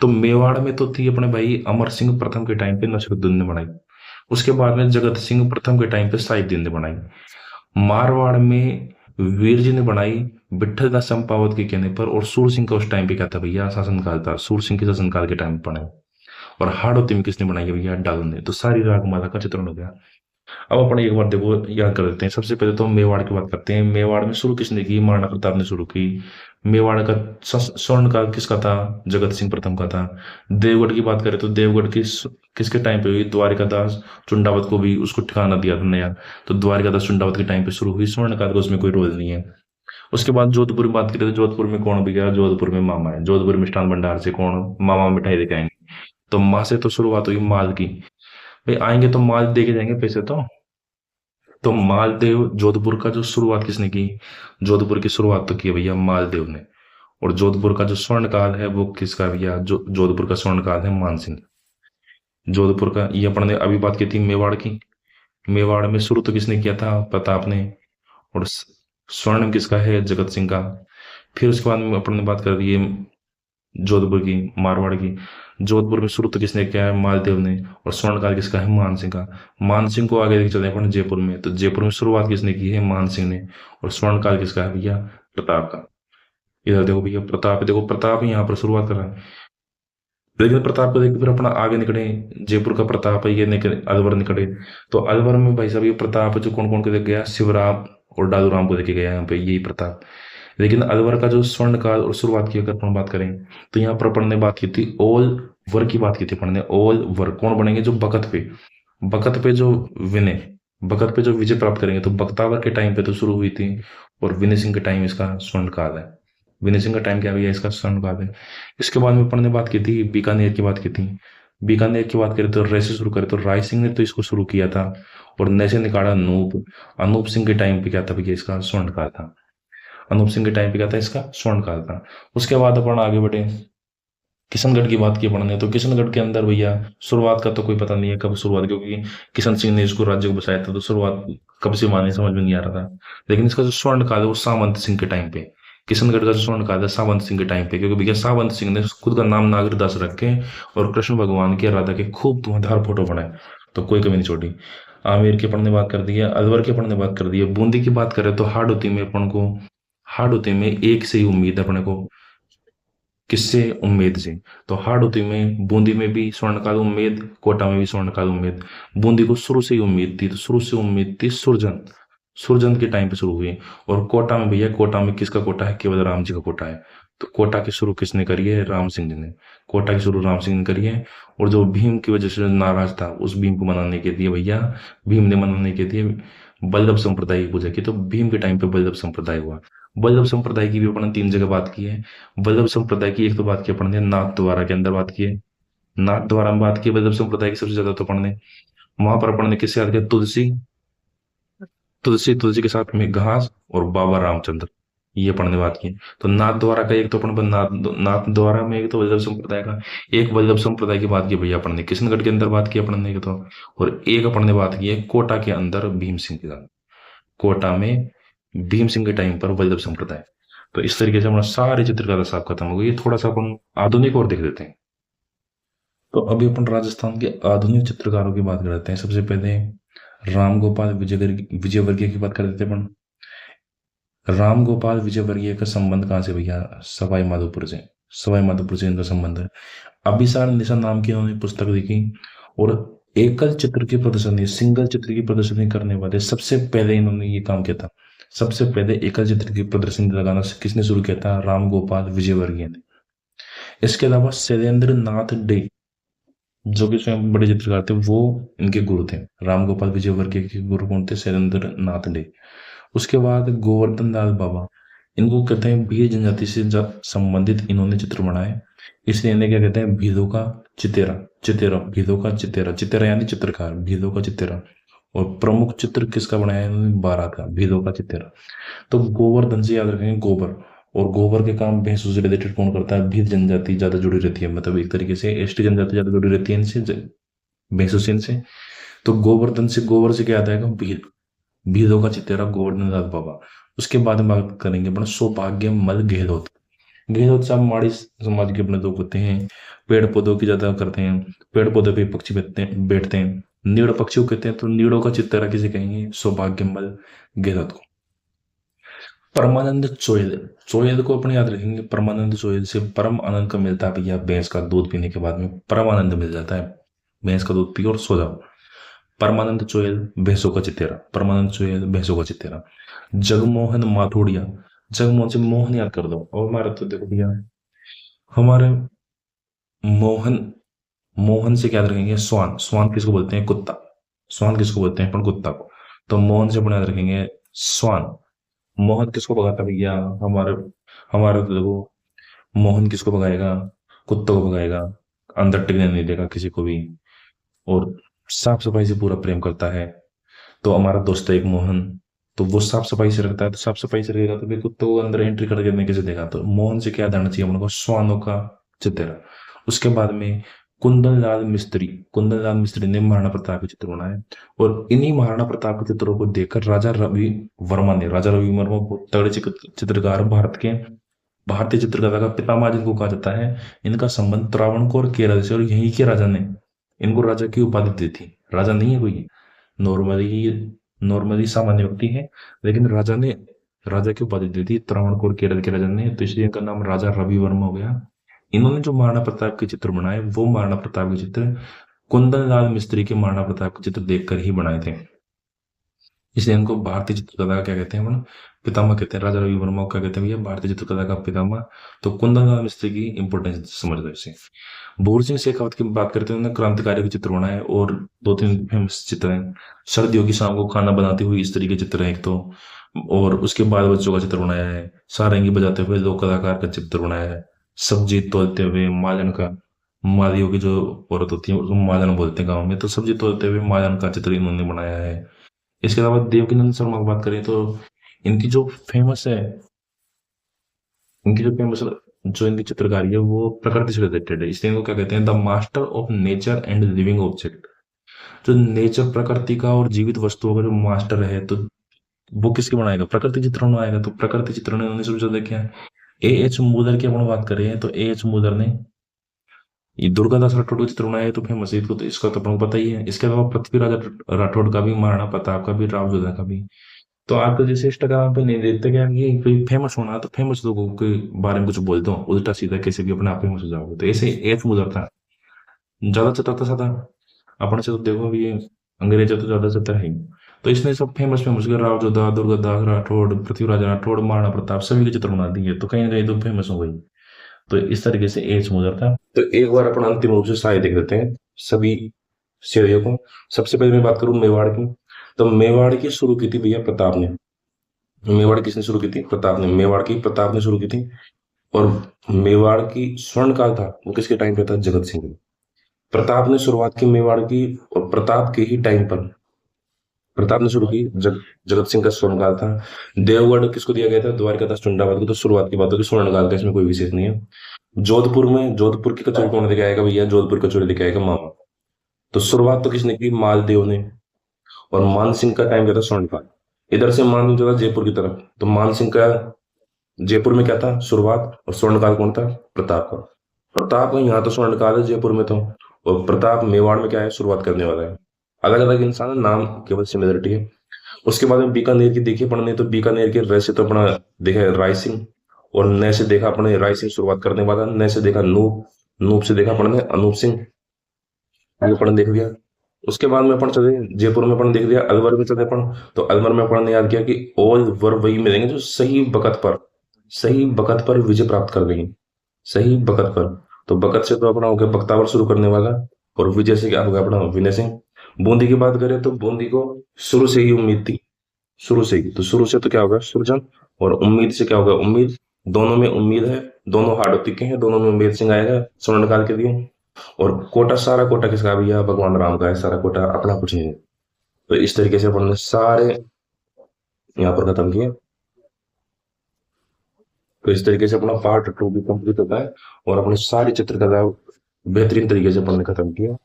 तो मेवाड़ में तो थी अपने भाई अमर सिंह प्रथम के टाइम पे नसरुद्दीन ने बनाई। उसके बाद में जगत सिंह प्रथम के टाइम पे साहिबदीन ने बनाई। मारवाड़ में वीर जी ने बनाई विठल दास चंपावत के कहने पर। और सूर सिंह का उस टाइम पे क्या था भैया, शासनकाल था, सूर सिंह के शासनकाल के टाइम पे बनाई। और हाड़ौती में किसने बनाई है भैया, डालू ने। तो सारी रागमाला का चित्रण हो गया। अब अपन एक बार देखो याद कर लेते हैं। सबसे पहले तो हम मेवाड़ की बात करते हैं। मेवाड़ में शुरू किसने की, महाराणा प्रताप ने शुरू की। मेवाड़ का स्वर्ण काल किसका था, जगत सिंह प्रथम का था। देवगढ़ की बात करें तो देवगढ़ की किसके टाइम पे हुई, द्वारिकादास चुंडावत को भी उसको ठिकाना दिया था नया। तो द्वारिकादास चुंडावत के टाइम पे शुरू हुई। स्वर्ण काल का उसमें कोई रोल नहीं है। उसके बाद जोधपुर की बात करें तो जोधपुर में कौन भी गया, जोधपुर में मामा है। जोधपुर मिष्ठान भंडार से कौन, मामा मिठाई लेके आएंगे। तो माँ से तो शुरुआत हुई माल की। भाई आएंगे तो माल दे के जाएंगे पैसे तो मालदेव जोधपुर का जो शुरुआत किसने की, जोधपुर की शुरुआत तो की भैया मालदेव ने। और जोधपुर का जो स्वर्ण काल है वो किसका भैया, जो जोधपुर का स्वर्ण काल है मानसिंह। जोधपुर का, ये अपन ने अभी बात की थी मेवाड़ की। मेवाड़ में शुरू तो किसने किया था, प्रताप ने। और स्वर्ण किसका है, जगत सिंह का। फिर उसके बाद में अपन ने बात कर दी जोधपुर की, मारवाड़ की। जोधपुर में शुरू तो किसने किया है, मालदेव ने। और स्वर्णकाल किसका है, मान सिंह का। मान सिंह को आगे लेके चलते हैं अपन जयपुर में। तो जयपुर में शुरुआत किसने की है, मान सिंह ने। और स्वर्णकाल किसका है भैया, प्रताप का। इधर देखो भैया प्रताप, देखो प्रताप यहाँ पर शुरुआत कर रहा है। लेकिन प्रताप को देखते फिर अपना आगे निकले, जयपुर का प्रताप है ये निकले, अलवर निकले। तो अलवर में भाई साहब ये प्रताप जो कौन कौन को देख गया, शिवराम और डालूराम को देखे गया यहाँ पे, यही प्रताप। लेकिन अलवर का जो स्वर्ण काल और शुरुआत की अगर अपन बात करें तो यहाँ पर अपन ने बात की थी ओल वर की बात की थी अपन ने। ओल वर कौन बनेंगे, जो बकत पे जो विनय, बकत पे जो विजय प्राप्त करेंगे। तो बख्तावर के टाइम पे तो शुरू हुई थी। और विनय सिंह के टाइम इसका स्वर्ण काल है। विनय सिंह का टाइम क्या भैया, इसका स्वर्ण काल है। इसके बाद में अपन ने बात की थी बीकानेर की बात की थी। बीकानेर की बात करें तो रे से शुरू करें तो राय सिंह ने तो इसको शुरू किया था। और नए से निकाला अनूप। अनूप सिंह के टाइम पे क्या था भैया, इसका स्वर्ण काल था। अनूप सिंह के टाइम पे क्या था, इसका स्वर्ण काल था। उसके बाद अपन आगे बढ़े, किशनगढ़ की बात की अपन ने। तो किशनगढ़ के अंदर भैया शुरुआत का तो कोई पता नहीं है कब शुरुआत, क्योंकि किशन सिंह ने इसको राज्य को बसाया था। तो शुरुआत कब से माने समझ में नहीं आ रहा था। लेकिन इसका जो स्वर्ण काल है वो सावंत सिंह के टाइम पे, किशनगढ़ का जो स्वर्ण काल है सावंत सिंह के टाइम पे। क्योंकि भैया सावंत सिंह ने खुद का नाम नागरदास रख के और कृष्ण भगवान के राधा के खूब धुआंधार फोटो बनाए। तो कोई कमी नहीं छोड़ी। आमेर की अपन ने बात कर दी है, अलवर की अपन ने बात कर दी है। बूंदी की बात करें तो हाड़ौती में अपन को, हाड़ौती में एक से ही उम्मीद है अपने को, किससे, उम्मेद से। तो हाड़ौती में, बूंदी में भी स्वर्णकाल उम्मेद, कोटा में भी स्वर्णकाल उम्मेद। बूंदी को शुरू से ही उम्मीद थी, तो शुरू से उम्मीद थी सुरजन, सुरजन के टाइम पे शुरू हुई। और कोटा में भैया, कोटा में किसका कोटा है, केवल राम जी का कोटा है। तो कोटा की शुरू किसने करी है, राम सिंह जी ने। कोटा की शुरू राम सिंह ने करी है। और जो भीम की वजह से नाराज था, उस भीम को मनाने के लिए भैया, भीम ने मनाने के लिए बल्लभ संप्रदाय की पूजा की। तो भीम के टाइम पे बल्लभ संप्रदाय हुआ। बल्लभ संप्रदाय की भी अपन ने 3 जगह बात की है। वल्लभ संप्रदाय की एक तो बात की अपन ने नाथ द्वारा के अंदर बात की है, नाथ द्वारा में बात की वल्लभ संप्रदाय की सबसे ज्यादा। तो अपन ने वहां पर अपन ने किससे याद किया, तुलसी, तुलसी के साथ में घास और बाबा रामचंद्र, ये अपन ने बात की। तो नाथ द्वारा का एक तो अपन नाथ, नाथ द्वारा में एक तो वल्लभ संप्रदाय का, एक वल्लभ संप्रदाय की बात की भैया अपन ने किशनगढ़ के अंदर बात की अपन ने एक तो। और एक अपन ने बात की है कोटा के अंदर भीम सिंह के साथ, कोटा में भीम सिंह के टाइम पर वल्लभ संप्रदाय। तो इस तरीके से हमारा सारे चित्रकला साहब खत्म हो गई। थोड़ा सा अपन आधुनिक और देख लेते हैं। तो अभी अपन राजस्थान के आधुनिक चित्रकारों की बात कर लेते हैं। सबसे पहले राम गोपाल विजयवर्गीय की बात कर लेते हैं अपन। राम गोपाल विजयवर्गीय का संबंध कहाँ से भैया, सवाई माधोपुर से। सवाई माधोपुर से इनका संबंध है। अभिसार निशा नाम की उन्होंने पुस्तक लिखी और एकल चित्र की प्रदर्शनी, सिंगल चित्र की प्रदर्शनी करने वाले सबसे पहले इन्होंने ये काम किया था। सबसे पहले एकल चित्र की प्रदर्शनी लगाना किसने शुरू किया था? राम गोपाल विजयवर्गीय ने। इसके अलावा शैलेंद्र नाथ डे, जो कि स्वयं बड़े चित्रकार थे, वो इनके गुरु थे। राम गोपाल विजयवर्गीय के गुरु कौन थे? शैलेंद्र नाथ डे। उसके बाद गोवर्धन लाल बाबा, इनको कहते हैं भील जनजाति से संबंधित इन्होंने चित्र बनाए, इसलिए इन्हें क्या कहते हैं? भीलों का चितेरा। चितेरा, भीलों का चितेरा, चितेरा यानी चित्रकार, भीलों का चितेरा। और प्रमुख चित्र किसका बनाया इन्होंने? बारात का, भीलों का चितेरा। तो गोवर्धन से याद रखेंगे गोबर, और गोबर के काम भैंसों से रिलेटेड कौन करता है? भील जनजाति ज्यादा जुड़ी रहती है, मतलब एक तरीके से एसटी जनजाति ज्यादा जुड़ी रहती है इनसे, भैंसों से, इनसे। तो गोवर्धन से, गोबर से क्या याद आएगा? भील, भीलों का चितेरा, गोवर्धन दास बाबा। उसके बाद में बात करेंगे अपना सौभाग्यमल गहलोत। गहलोत साहब माड़ी समाज के अपने लोग होते हैं, पेड़ पौधों की ज्यादा करते हैं, पेड़ पौधों पे पक्षी बैठते हैं, नीड़ पक्षियों कहते हैं, तो नीड़ों का चित्रा किसे कहेंगे? सौभाग्यमल गहलोत को। परमानंद चोयल, चोयल को अपने याद रखेंगे। परमानंद चोयल से परम आनंद का मिलता है भैया, भैंस का दूध पीने के बाद में परम आनंद मिल जाता है। भैंस का दूध पियो और सो जाओ। परमानंद चोयल, भैंसों का चितेरा। परमानंद चोयल, भैंसों का चितेरा। जगमोहन माथोड़िया, जगमोहन से मोहन याद कर दो। और हमारे तो देखो भैया, हमारे मोहन, मोहन से क्या याद रखेंगे? स्वान। स्वान किसको बोलते हैं? कुत्ता। स्वान किसको बोलते हैं? अपन कुत्ता को। तो मोहन से अपन याद रखेंगे स्वान। मोहन किसको भगाता भैया? हमारे, हमारे तो देखो, मोहन किसको भगाएगा? कुत्तों को भगाएगा, अंदर टिकने नहीं देगा किसी को भी, और साफ सफाई से पूरा प्रेम करता है। तो हमारा दोस्त है एक मोहन, तो वो साफ सफाई से रखता है, तो साफ सफाई से रहेगा तो फिर कुत्तों को अंदर एंट्री करके देने कैसे देगा? तो मोहन से क्या जानना चाहिए हमको? श्वानों का चित्र। उसके बाद में कुंदन लाल मिस्त्री, कुंदन लाल मिस्त्री ने महाराणा प्रताप के चित्र बनाए, और इन्हीं महाराणा प्रताप के चित्रों को देखकर राजा रवि वर्मा ने, राजा रवि वर्मा बहुत तगड़े चित्रकार, भारत के भारतीय चित्रकला का पितामह जिनको कहा जाता है, इनका संबंध त्रावणकोर और केरल से, और यहीं के राजा ने इनको राजा की उपाधि दी थी। राजा नहीं है कोई, नॉर्मली, नॉर्मली सामान्य व्यक्ति है, लेकिन राजा ने राजा की उपाधि दी थी त्रावणकोर केरल के राजा ने, तो इसलिए इनका नाम राजा रवि वर्मा हो गया। इन्होंने जो महाराणा प्रताप के चित्र बनाए, वो महाराणा प्रताप के चित्र कुंदन लाल मिस्त्री के महाराणा प्रताप के चित्र देखकर ही बनाए थे, इसलिए इनको भारतीय चित्रकला का क्या कहते हैं? अपन पितामह कहते हैं। राजा रवि वर्मा को क्या कहते हैं भैया? भारतीय चित्रकला का पितामह। तो कुंदन लाल मिस्त्री की इंपोर्टेंस समझ लो इसे। भूर सिंह शेखावत की बात करते हैं, उन्होंने क्रांतिकारी के चित्र बनाए, और दो तीन फेमस चित्र हैं। सर्दियों की शाम को खाना बनाती हुई स्त्री के चित्र है एक तो, और उसके बाद बच्चों का चित्र बनाया है। सारंगी बजाते हुए लोक कलाकार का चित्र बनाया है। सब्जी तोलते हुए मालन का, मालियों की जो औरत होती है उसको मालन बोलते हैं गाँव में, तो सब्जी तोलते हुए मालन का चित्र इन्होंने बनाया है। इसके अलावा देवकीनंद शर्मा की बात करें तो इनकी जो फेमस है, इनकी जो फेमस जो इनकी चित्रकारी है वो प्रकृति से रिलेटेड है, इसलिए इनको क्या कहते हैं? The master of nature and living object. जो नेचर, प्रकृति का और जीवित वस्तुओं का जो मास्टर है, तो वो किसके बनाएगा? प्रकृति चित्रण आएगा। तो प्रकृति चित्रण उन्होंने सबसे ज्यादा किया है। ए एच मूलर की अपन बात करें तो ए एच मूलर ने ये दुर्गादास राठौड़ का चित्र बनाया है, तो फेमस है, इसको तो, इसका तो अपन को पता ही है। इसके अलावा पृथ्वीराज राठौड़ का भी, महाराणा प्रताप का भी, राव जोधा का भी। तो आपको जैसे इंस्टाग्राम पे नहीं देखते क्या कि कोई फेमस होना तो फेमस लोगों के बारे में कुछ बोल दो उल्टा सीधा, कैसे भी अपने आप फेमस हो जाओगे। तो ऐसे एथ मुझे था, ज्यादा चतुरता साधा अपने से, तो देखो अभी ये अंग्रेज तो ज्यादा चतुर है ही। तो इसने सब फेमस फेमस राव जोधा, दुर्गादास राठौड़, पृथ्वीराज राठौड़, महाराणा प्रताप सभी के चित्र बना दिए, तो कहीं ना कहीं तो फेमस हो गई। तो इस तरीके से एच मुजर था। तो एक बार अपन अंतिम रूप से साय देख लेते हैं सभी श्रेणियों को। सबसे पहले मैं बात करूं मेवाड़ की, तो मेवाड़ की शुरू की थी भैया प्रताप ने। मेवाड़ किसने शुरू की थी? प्रताप ने। मेवाड़ की प्रताप ने शुरू की थी, और मेवाड़ की स्वर्ण काल था वो किसके टाइम पे था? जगत सिंह। प्रताप ने शुरुआत की मेवाड़ की, और प्रताप के ही टाइम पर प्रताप ने शुरू की। जगत सिंह का स्वर्ण काल था। देवगढ़ किसको दिया गया था? द्वारकादास टुंडाबाद को। तो शुरुआत की बात होगी, स्वर्ण काल का इसमें कोई विशेष नहीं है। जोधपुर में, जोधपुर की कचौरी कौन लेके आएगा भैया? जोधपुर कचौरी लेके आएगा मामा। तो शुरुआत तो किसने की? मालदेव ने। और मानसिंह का टाइम क्या था? स्वर्णकाल। इधर से मान चला जयपुर की तरफ, तो मानसिंह का जयपुर में क्या था? शुरुआत। और स्वर्णकाल कौन था? प्रताप का। प्रताप का यहाँ तो स्वर्णकाल है जयपुर में तो, और प्रताप मेवाड़ में क्या है? शुरुआत करने वाला है। अलग अलग इंसान, नाम केवल सिमिलरिटी है। उसके बाद में बीकानेर की देखिए पढ़ने, तो बीकानेर के वैसे तो अपना देखा है राय सिंह, और न से देखा अपने राय से शुरुआत करने वाला, न से देखा नूप, नूप से देखा अपने अनूप सिंह, ये अपन देख लिया। उसके बाद में अपन चले जयपुर में, अपन देख लिया अलवर में चले अपन। तो अलवर में अपन ने याद किया कि ऑल वर वही मिलेंगे जो सही बकत पर विजय प्राप्त कर लेंगे, सही बकत पर। तो बकत से तो अपना हो गया बख्तावर शुरू करने वाला, और विजय से क्या हो गया अपना विनय सिंह। बूंदी की बात करें तो बूंदी को शुरू से ही उम्मीद थी, शुरू से ही। तो शुरू से तो क्या होगा सुरजन, और उम्मीद से क्या होगा उम्मीद। दोनों में उम्मीद है, दोनों हार्ड टिके हैं, दोनों में उम्मीद सिंह आएगा स्वर्णकाल के लिए। और कोटा, सारा कोटा किसका भैया, भगवान राम का है, सारा कोटा अपना कुछ नहीं है। तो इस तरीके से अपन ने सारे यहाँ पर खत्म किए। तो इस तरीके से अपना पार्ट 2 भी कंप्लीट होता है, और अपनी सारी चित्रकला बेहतरीन तरीके से अपन ने खत्म किया।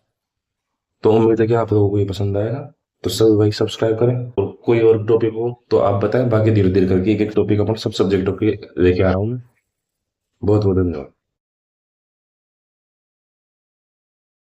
तो उम्मीद है कि आप लोगों को ये पसंद आएगा। तो सब भाई सब्सक्राइब करें, और कोई और टॉपिक हो तो आप बताएं, बाकी धीरे धीरे करके एक एक टॉपिक अपन सब सब्जेक्टों के लेके आ रहा हूँ मैं। बहुत बहुत धन्यवाद।